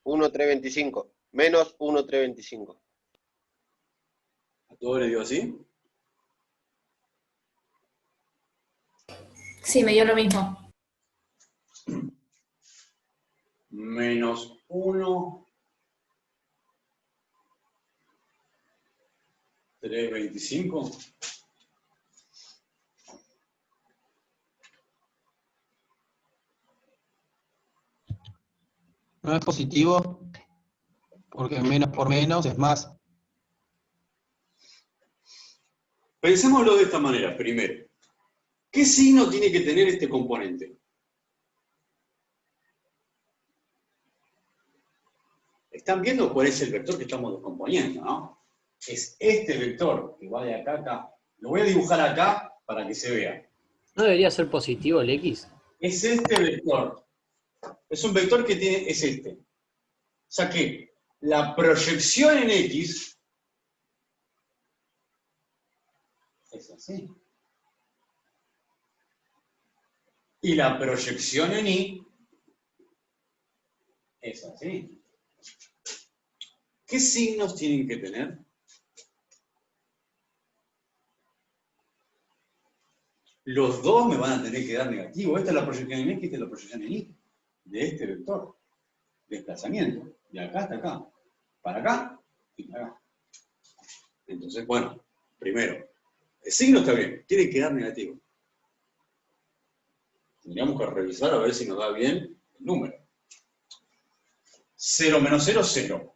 Speaker 2: $1,325. Menos $1,325.
Speaker 1: ¿A todos les digo así?
Speaker 7: Sí, me dio lo mismo.
Speaker 1: Menos 1,325.
Speaker 8: No es positivo, porque menos por menos es más.
Speaker 1: Pensémoslo de esta manera, primero. ¿Qué signo tiene que tener este componente? ¿Están viendo cuál es el vector que estamos descomponiendo, no? Es este vector que va de acá a acá. Lo voy a dibujar acá para que se vea.
Speaker 5: ¿No debería ser positivo el X?
Speaker 1: Es este vector. Es un vector que tiene, es este. O sea que la proyección en X es así. Y la proyección en Y es así. ¿Qué signos tienen que tener? Los dos me van a tener que dar negativo. Esta es la proyección en X, esta es la proyección en Y. De este vector. Desplazamiento. De acá hasta acá. Para acá y para acá. Entonces, bueno, primero, el signo está bien, tiene que dar negativo. Tendríamos que revisar a ver si nos da bien el número. 0 menos 0, 0.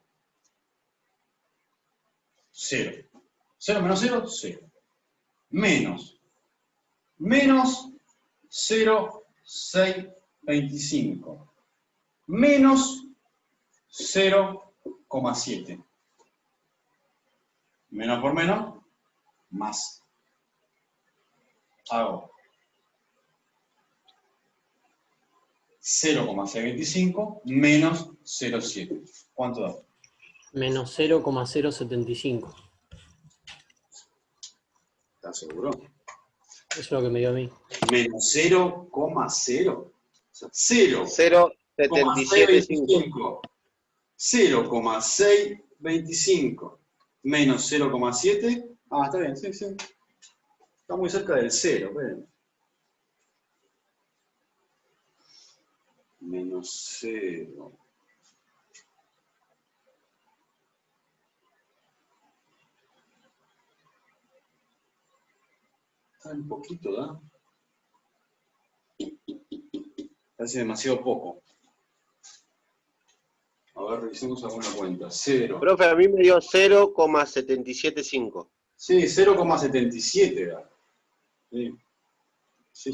Speaker 1: 0. 0 menos 0, 0. Menos 0,625. Menos 0,7. Menos por menos, más. Hago 0,625 menos 0,7. ¿Cuánto da?
Speaker 5: Menos 0,075.
Speaker 1: ¿Estás seguro?
Speaker 5: Eso es lo que me dio a mí.
Speaker 1: Menos 0,0. O sea, 0.
Speaker 2: 0,775.
Speaker 1: 0,625 menos 0,7. Ah, está bien, sí, sí. Está muy cerca del 0. Ven. Menos 0. Está un poquito, ¿da? Parece demasiado poco. A ver, revisemos alguna cuenta. 0.
Speaker 2: Profe, a mí me dio 0,775.
Speaker 1: Sí, 0,77 da. Sí. Sí.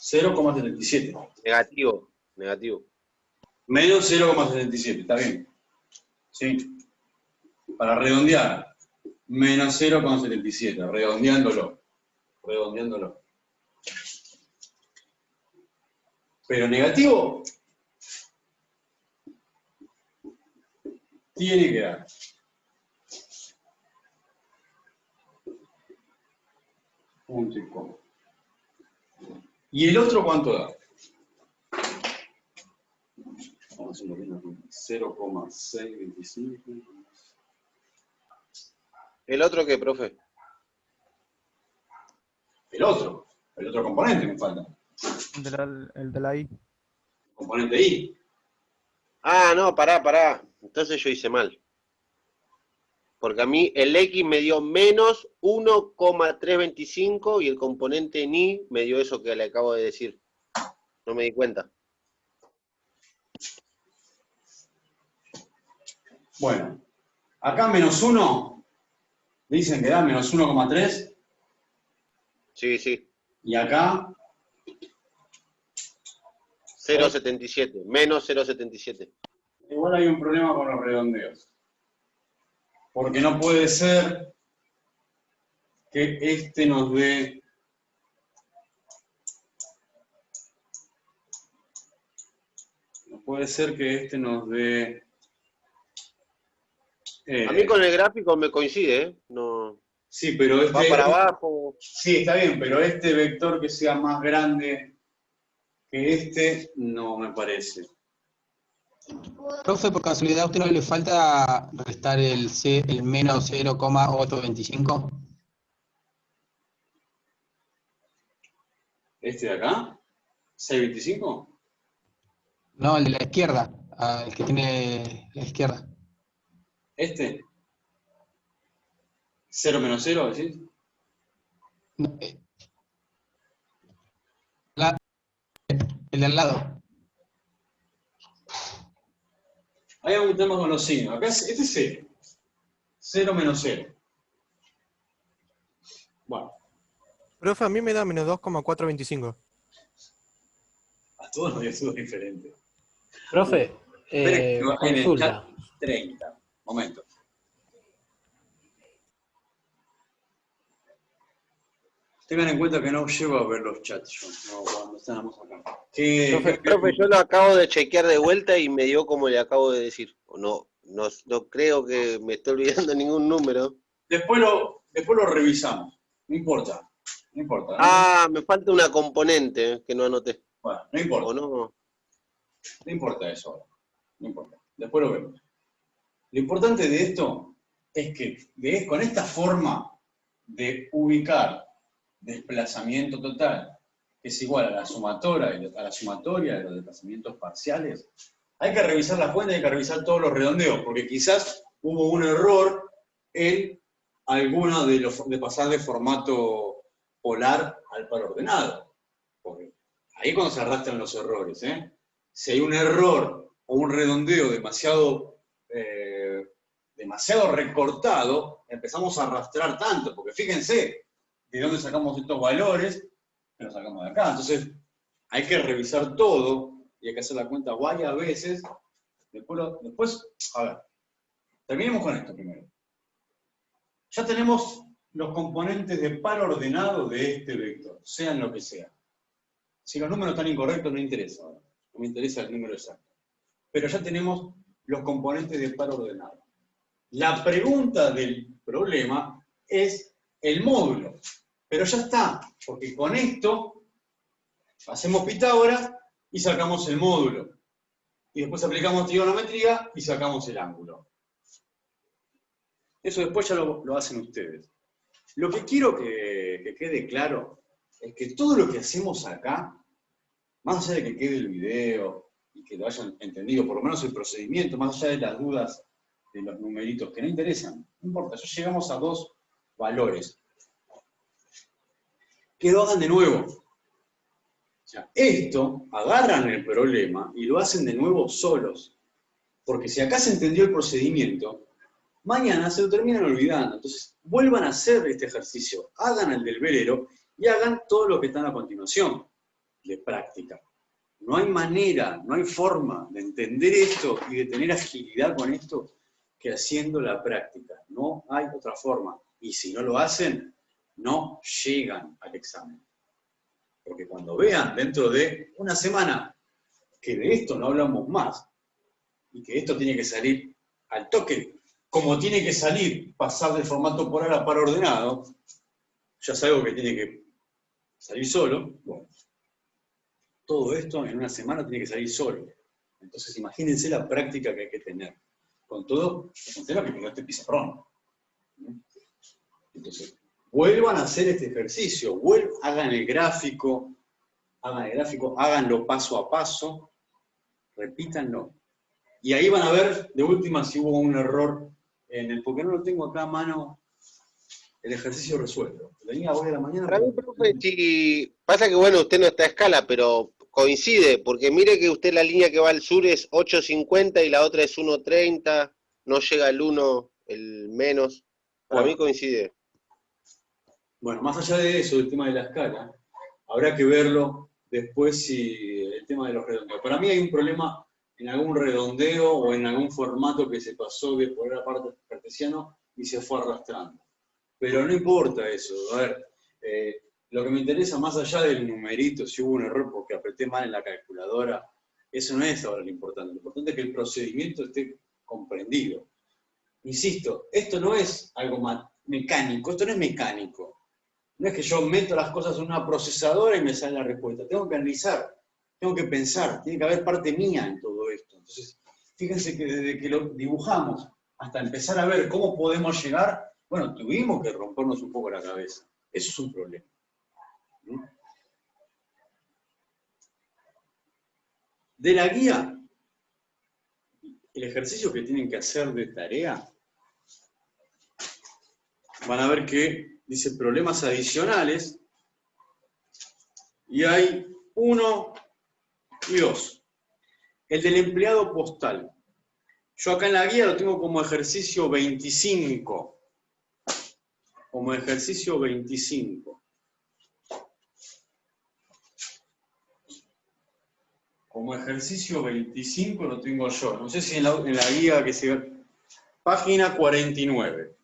Speaker 1: 0,77.
Speaker 2: Negativo, negativo.
Speaker 1: Menos 0,77, está bien. Sí. Para redondear. Menos 0,77, redondeándolo. Redondeándolo. Pero negativo tiene que dar. Punto y coma. ¿Y el otro cuánto da? Vamos a hacerlo bien aquí. 0,625.
Speaker 2: ¿El otro qué, profe?
Speaker 1: El otro componente me falta.
Speaker 3: El de la I.
Speaker 1: Componente I.
Speaker 2: Ah, no, pará. Entonces yo hice mal. Porque a mí el X me dio menos 1,325 y el componente en Y me dio eso que le acabo de decir. No me di cuenta.
Speaker 1: Bueno, acá menos 1, dicen que da menos 1,3.
Speaker 2: Sí.
Speaker 1: Y acá
Speaker 2: 0,77. Menos 0,77.
Speaker 1: igual hay un problema con los redondeos. Porque no puede ser que este nos dé... No puede ser que este nos dé...
Speaker 2: A mí con el gráfico me coincide, ¿eh? No,
Speaker 1: sí, pero
Speaker 2: va para abajo.
Speaker 1: Sí, está bien, pero este vector que sea más grande que este, no me parece.
Speaker 8: Profe, por casualidad, ¿a usted no le falta restar el menos 0,825?
Speaker 1: ¿Este de acá? ¿625?
Speaker 8: No, el de la izquierda, el que tiene la izquierda.
Speaker 1: ¿Este? ¿0 menos 0, decís?
Speaker 8: No, el de al lado.
Speaker 1: Ahí aumentamos con los signos. Acá este es 0. 0 menos 0. Bueno,
Speaker 7: Profe, a mí me da menos 2,425.
Speaker 1: a todos nos dio todo diferente.
Speaker 5: Profe,
Speaker 1: Espere, en el chat
Speaker 5: consulta.
Speaker 1: 30. Momento. Tengan en cuenta que no llego a ver los chats yo, no, cuando estábamos acá.
Speaker 2: Profe, yo lo acabo de chequear de vuelta y me dio como le acabo de decir. No creo que me esté olvidando ningún número.
Speaker 1: Después lo revisamos. No importa. No importa. ¿No?
Speaker 2: Ah, me falta una componente que no anoté.
Speaker 1: Bueno, no importa.
Speaker 2: ¿O no?
Speaker 1: No importa eso ahora. No importa. Después lo vemos. Lo importante de esto es que con esta forma de ubicar desplazamiento total, que es igual a la sumatoria de los desplazamientos parciales, hay que revisar la cuenta y hay que revisar todos los redondeos, porque quizás hubo un error en alguno de pasar de formato polar al par ordenado. Porque ahí es cuando se arrastran los errores. Si hay un error o un redondeo demasiado recortado, empezamos a arrastrar tanto, porque fíjense de dónde sacamos estos valores, que los sacamos de acá. Entonces, hay que revisar todo y hay que hacer la cuenta varias veces. Después, a ver, terminemos con esto primero. Ya tenemos los componentes de par ordenado de este vector, sean lo que sea. Si los números están incorrectos, no interesa ahora. No me interesa el número exacto. Pero ya tenemos los componentes de par ordenado. La pregunta del problema es el módulo. Pero ya está, porque con esto hacemos Pitágoras y sacamos el módulo. Y después aplicamos trigonometría y sacamos el ángulo. Eso después ya lo hacen ustedes. Lo que quiero que quede claro es que todo lo que hacemos acá, más allá de que quede el video y que lo hayan entendido, por lo menos el procedimiento, más allá de las dudas de los numeritos que no interesan, no importa, ya llegamos a 2 valores. Que lo hagan de nuevo. O sea, esto, agarran el problema y lo hacen de nuevo solos. Porque si acá se entendió el procedimiento, mañana se lo terminan olvidando. Entonces, vuelvan a hacer este ejercicio, hagan el del velero y hagan todo lo que están a continuación de práctica. No hay manera, no hay forma de entender esto y de tener agilidad con esto que haciendo la práctica. No hay otra forma. Y si no lo hacen, no llegan al examen. Porque cuando vean dentro de una semana que de esto no hablamos más y que esto tiene que salir al toque, como tiene que salir, pasar del formato polar a par ordenado, ya es algo que tiene que salir solo. Bueno, todo esto en una semana tiene que salir solo. Entonces imagínense la práctica que hay que tener. Con todo, es un tema que quedó este pizarrón. Entonces, vuelvan a hacer este ejercicio, hagan el gráfico, háganlo paso a paso, repítanlo. Y ahí van a ver, de última, si hubo un error porque no lo tengo acá a mano, el ejercicio resuelto. Lo tenía hoy de la mañana.
Speaker 2: Para mí, profe, si pasa que bueno, usted no está a escala, pero coincide, porque mire que usted la línea que va al sur es 8.50 y la otra es 1.30, no llega el 1, el menos. Para mí coincide.
Speaker 1: Bueno, más allá de eso, del tema de la escala, habrá que verlo después si el tema de los redondeos. Para mí hay un problema en algún redondeo o en algún formato que se pasó de poner aparte cartesiano y se fue arrastrando. Pero no importa eso. A ver, lo que me interesa más allá del numerito, si hubo un error porque apreté mal en la calculadora, eso no es ahora lo importante. Lo importante es que el procedimiento esté comprendido. Insisto, esto no es algo mecánico, esto no es mecánico. No es que yo meto las cosas en una procesadora y me sale la respuesta. Tengo que analizar, tengo que pensar, tiene que haber parte mía en todo esto. Entonces, fíjense que desde que lo dibujamos hasta empezar a ver cómo podemos llegar, bueno, tuvimos que rompernos un poco la cabeza. Eso es un problema. De la guía, el ejercicio que tienen que hacer de tarea, van a ver que dice problemas adicionales, y hay 1 y 2. El del empleado postal. Yo acá en la guía lo tengo como ejercicio 25. Como ejercicio 25. como ejercicio 25 lo tengo yo. No sé si en la guía que se ve. Página 49.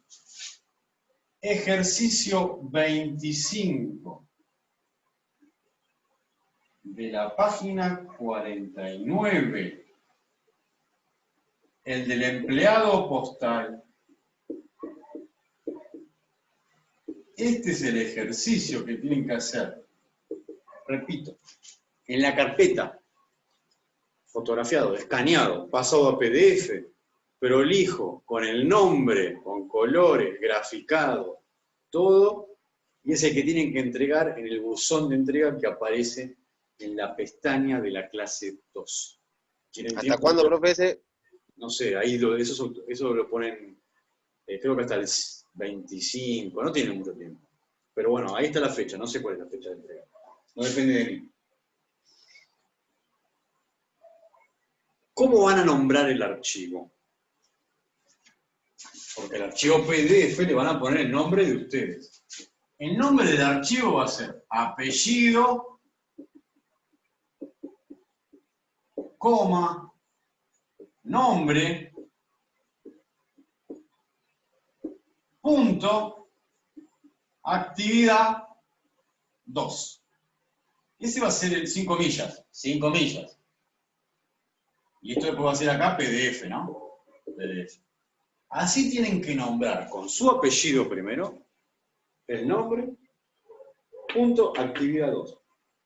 Speaker 1: Ejercicio 25. De la página 49. El del empleado postal. Este es el ejercicio que tienen que hacer. Repito, en la carpeta, fotografiado, escaneado, pasado a PDF, prolijo, con el nombre, con colores, graficado, todo, y es el que tienen que entregar en el buzón de entrega que aparece en la pestaña de la clase 2.
Speaker 2: ¿Hasta cuándo, profe, ese?
Speaker 1: No sé, ahí eso lo ponen, creo que hasta el 25, no tiene mucho tiempo. Pero bueno, ahí está la fecha, no sé cuál es la fecha de entrega. No depende de mí. ¿Cómo van a nombrar el archivo? Porque el archivo PDF le van a poner el nombre de ustedes. El nombre del archivo va a ser apellido, coma, nombre, punto, actividad 2. Ese va a ser el 5 millas. 5 millas. Y esto después va a ser acá PDF, ¿no? PDF. Así tienen que nombrar con su apellido primero, el nombre, punto, actividad 2.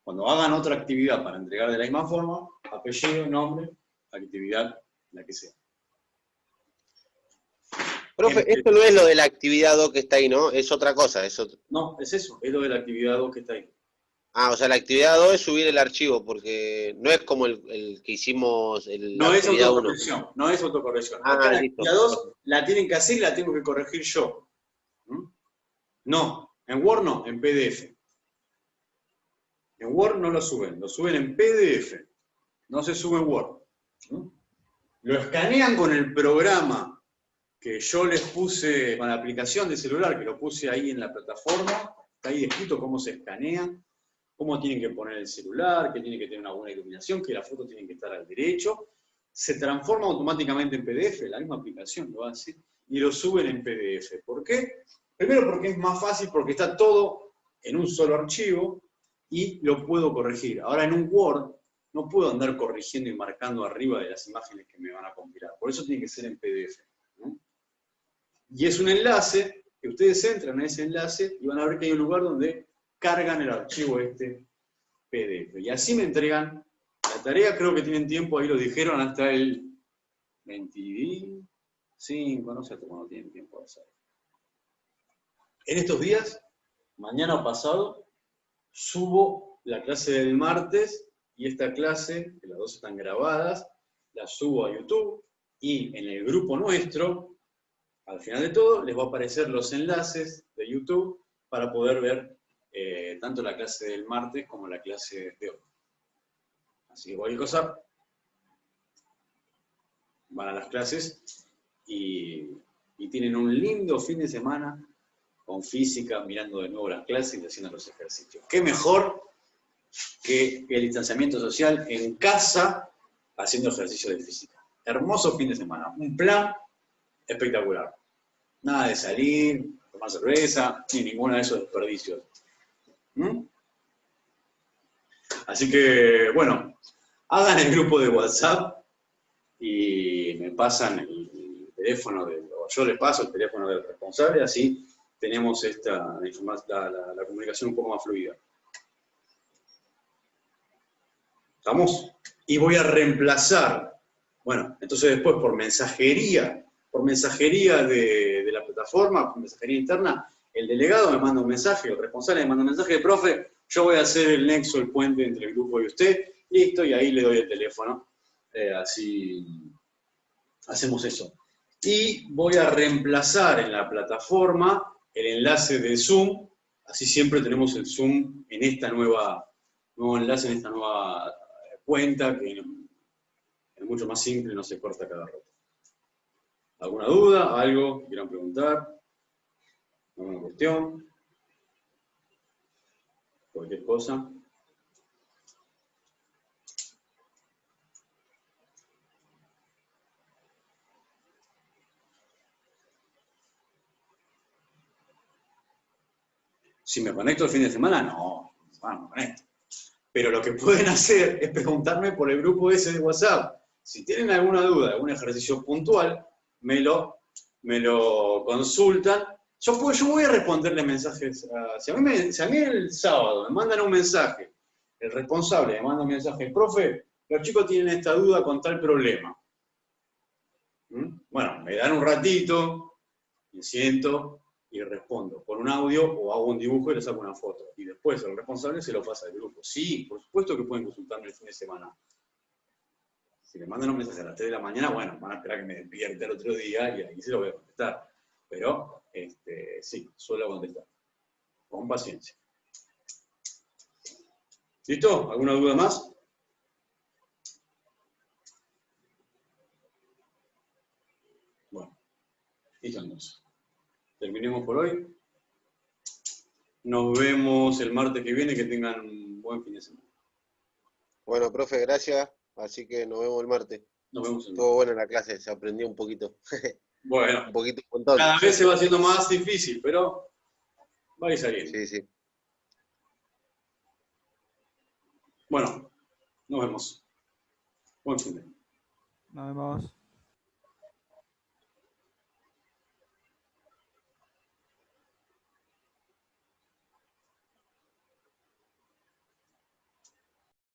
Speaker 1: Cuando hagan otra actividad para entregar de la misma forma, apellido, nombre, actividad, la que sea.
Speaker 2: Profe, esto no es lo de la actividad 2 que está ahí, ¿no? Es otra cosa.
Speaker 1: No, es eso, es lo de la actividad 2 que está ahí.
Speaker 2: Ah, o sea, la actividad 2 es subir el archivo, porque no es como el que hicimos
Speaker 1: No es autocorrección, no es autocorrección. Acá la actividad 2 la tienen que hacer y la tengo que corregir yo. No, en Word no, en PDF. En Word no lo suben en PDF. No se sube en Word. Lo escanean con el programa que yo les puse, con la aplicación de celular, que lo puse ahí en la plataforma. Está ahí escrito cómo se escanea, cómo tienen que poner el celular, que tiene que tener una buena iluminación, que las fotos tienen que estar al derecho. Se transforma automáticamente en PDF, la misma aplicación lo hace, y lo suben en PDF. ¿Por qué? Primero porque es más fácil, porque está todo en un solo archivo y lo puedo corregir. Ahora en un Word no puedo andar corrigiendo y marcando arriba de las imágenes que me van a compilar. Por eso tiene que ser en PDF. ¿No? Y es un enlace, que ustedes entran a ese enlace y van a ver que hay un lugar donde cargan el archivo PDF. Y así me entregan la tarea. Creo que tienen tiempo, ahí lo dijeron, hasta el 25, no sé hasta cuándo tienen tiempo de hacer. En estos días, mañana o pasado, subo la clase del martes y esta clase, que las dos están grabadas, la subo a YouTube y en el grupo nuestro, al final de todo, les va a aparecer los enlaces de YouTube para poder ver tanto la clase del martes como la clase de hoy. Así que cualquier cosa, van a las clases y tienen un lindo fin de semana con física, mirando de nuevo las clases y haciendo los ejercicios. ¿Qué mejor que el distanciamiento social en casa haciendo ejercicio de física? Hermoso fin de semana, un plan espectacular. Nada de salir, tomar cerveza, ni ninguno de esos desperdicios. Así que, bueno, hagan el grupo de WhatsApp y me pasan el teléfono, o yo les paso el teléfono del responsable, así tenemos la comunicación un poco más fluida. ¿Estamos? Y voy a reemplazar, bueno, entonces después por mensajería de la plataforma, por mensajería interna, el delegado me manda un mensaje, el responsable me manda un mensaje, profe, yo voy a hacer el nexo, el puente entre el grupo y usted, listo, y ahí le doy el teléfono. Así hacemos eso. Y voy a reemplazar en la plataforma el enlace de Zoom, así siempre tenemos el Zoom en esta nuevo enlace, en esta nueva cuenta, que es mucho más simple, no se corta cada rato. ¿Alguna duda? ¿Algo que quieran preguntar? ¿Alguna cuestión? ¿Cualquier cosa? Si me conecto el fin de semana, no me conecto. Pero lo que pueden hacer es preguntarme por el grupo ese de WhatsApp. Si tienen alguna duda, algún ejercicio puntual, me lo consultan. Yo voy a responderle mensajes. Si a mí el sábado me mandan un mensaje, el responsable me manda un mensaje, profe, los chicos tienen esta duda con tal problema. Bueno, me dan un ratito, me siento y respondo por un audio o hago un dibujo y le saco una foto. Y después el responsable se lo pasa al grupo. Sí, por supuesto que pueden consultarme el fin de semana. Si me mandan un mensaje a las 3 de la mañana, bueno, van a esperar que me despierte el otro día y ahí se lo voy a contestar. Pero, sí, suelo contestar. Con paciencia. ¿Listo? ¿Alguna duda más? Bueno, listo entonces. Terminemos por hoy. Nos vemos el martes que viene. Que tengan un buen fin de semana.
Speaker 2: Bueno, profe, gracias. Así que nos vemos el martes.
Speaker 1: Nos vemos el martes.
Speaker 2: Estuvo buena la clase, se aprendió un poquito.
Speaker 1: Bueno,
Speaker 2: un poquito, un montón.
Speaker 1: Cada vez se va haciendo más difícil, pero va a ir saliendo.
Speaker 2: Sí, sí.
Speaker 1: Bueno, nos vemos. Buen fin de semana.
Speaker 3: Nos vemos.